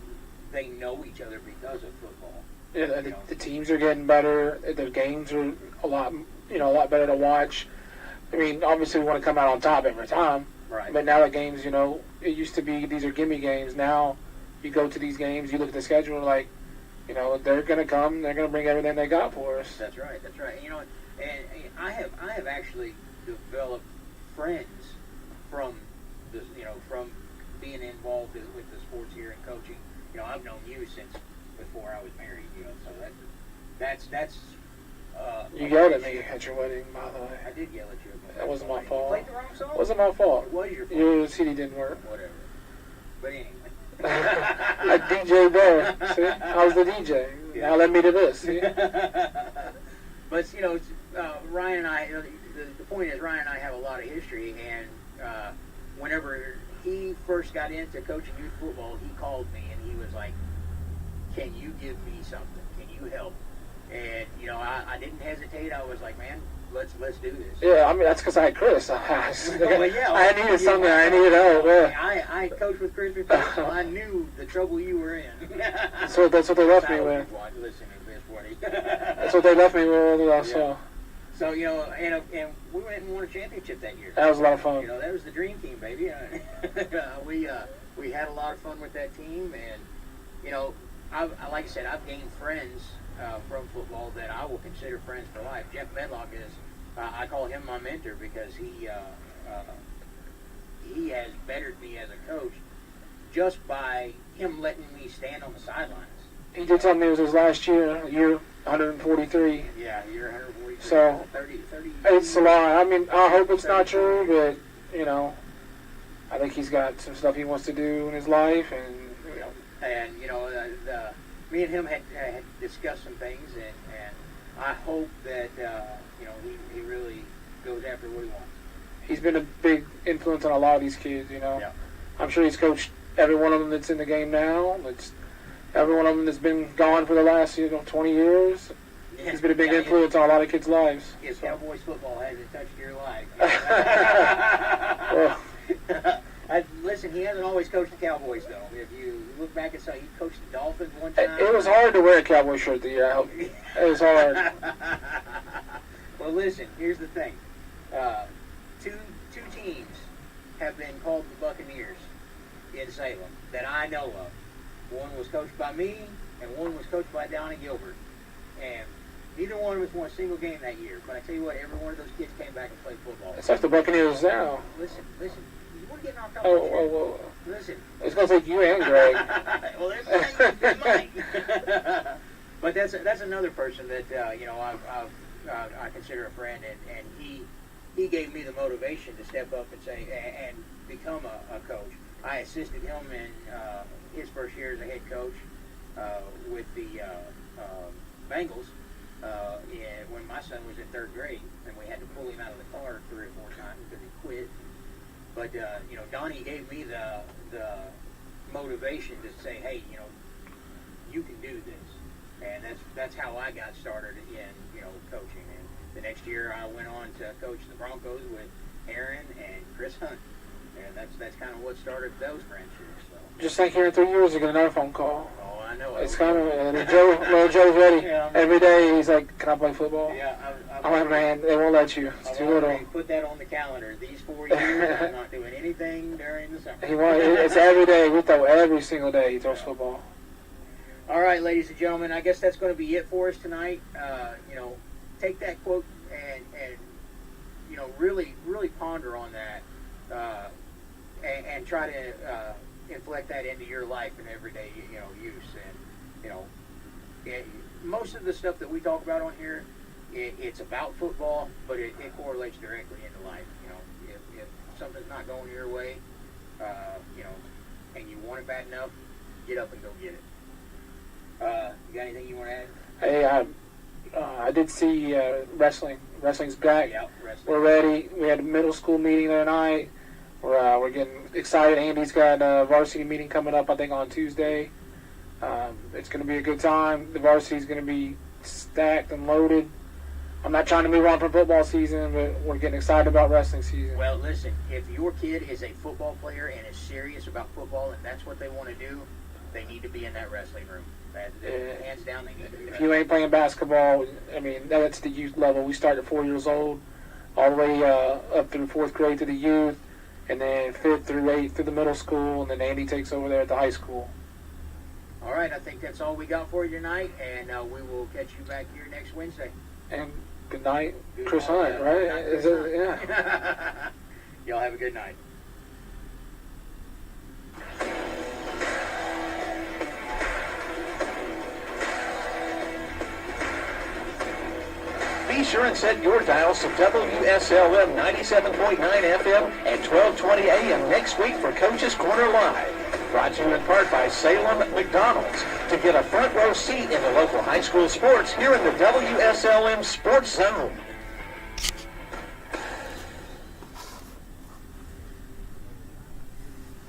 they know each other because of football. Yeah, the teams are getting better. The games are a lot better to watch. I mean, obviously we want to come out on top every time. Right. But now the games, you know, it used to be these are gimme games. Now you go to these games, you look at the schedule, like, you know, they're going to come, they're going to bring everything they got for us. That's right. That's right. You know, and I have actually developed friends from this, you know, from being involved with the sports here and coaching. You know, I've known you since before I was married. You know, so that's. You yelled at me at your wedding, by the way. I did yell at you. That wasn't my fault. You played the wrong song? It wasn't my fault. It was your fault. Your CD didn't work. Whatever. But anyway. Like DJ Bear. See? I was the DJ. Now let me to this. See? But, you know, Ryan and I, you know, the point is Ryan and I have a lot of history, and whenever he first got into coaching youth football, he called me and he was like, can you give me something? Can you help? And, you know, I didn't hesitate. I was like, man, let's do this. Yeah, I mean, that's because I had Chris. Well, yeah, I needed something. I needed help. Yeah. I coached with Chris before, so I knew the trouble you were in. So that's what they left me with. That's what they left me with. So. So, you know, and we went and won a championship that year. That was a lot of fun. You know, that was the dream team, baby. We had a lot of fun with that team, and, you know, like I said, I've gained friends from football that I will consider friends for life. Jeff Medlock is, I call him my mentor because he has bettered me as a coach just by him letting me stand on the sidelines. He did tell me it was his last year 143. Yeah, year 143. So, 30. It's a lot. I mean, I hope it's not true, but, you know, I think he's got some stuff he wants to do in his life, and, you know. And, you know, me and him had discussed some things, and I hope that, you know, he really goes after what he wants. He's been a big influence on a lot of these kids, you know. Yeah. I'm sure he's coached every one of them that's in the game now. Every one of them that's been gone for the last, 20 years. Yeah. He's been a big influence on a lot of kids' lives. If Cowboys football hasn't touched your life. Listen, he hasn't always coached the Cowboys, though. If you look back and say he coached the Dolphins one time. It was hard to wear a Cowboy shirt the year out. It was hard. Well, listen, here's the thing. Two teams have been called the Buccaneers in Salem that I know of. One was coached by me, and one was coached by Donnie Gilbert. And neither one of us won a single game that year. But I tell you what, every one of those kids came back and played football. It's like the Buccaneers now. Listen. You want to get knocked off? Oh. Listen. It's going to take you and Greg. Well, it might. But that's another person that, you know, I consider a friend, and he gave me the motivation to step up and say, and become a coach. I assisted him in his first year as a head coach with the Bengals when my son was in third grade, and we had to pull him out of the car 3 or 4 times because he quit. But you know, Donnie gave me the motivation to say, hey, you know, you can do this, and that's how I got started in coaching. And the next year, I went on to coach the Broncos with Aaron and Chris Hunt. And that's kind of what started those friendships. So. Just like here in 3 years, you get another phone call. Oh, I know. It's kind of, little Joe's ready. Yeah, every day he's like, can I play football? Yeah. I'm like, man, they won't let you. It's too little. Put that on the calendar. These 4 years, I'm not doing anything during the summer. It's every day. We throw every single day he throws football. All right, ladies and gentlemen, I guess that's going to be it for us tonight. You know, take that quote and you know, really ponder on that. And try to inflect that into your life and everyday, use. And, most of the stuff that we talk about on here, it's about football, but it correlates directly into life. If something's not going your way, and you want it bad enough, get up and go get it. You got anything you want to add? Hey, I did see wrestling. Wrestling's back. Yeah, wrestling. We're ready. We had a middle school meeting the other night. We're getting excited. Andy's got a varsity meeting coming up, I think, on Tuesday. It's going to be a good time. The varsity is going to be stacked and loaded. I'm not trying to move on from football season, but we're getting excited about wrestling season. Well, listen, if your kid is a football player and is serious about football and that's what they want to do, they need to be in that wrestling room. Hands down, they need to be. If you ain't playing basketball, I mean, that's the youth level. We start at 4 years old, all the way up through 4th grade to the youth, and then 5th through 8th through the middle school, and then Andy takes over there at the high school. All right, I think that's all we got for you tonight, and we will catch you back here next Wednesday. And good night, Chris Hunt, right? Is it, yeah. Y'all have a good night. Be sure and set your dials to WSLM 97.9 FM and 1220 AM next week for Coach's Corner Live. Brought to you in part by Salem McDonald's. To get a front row seat in the local high school sports here in the WSLM Sports Zone.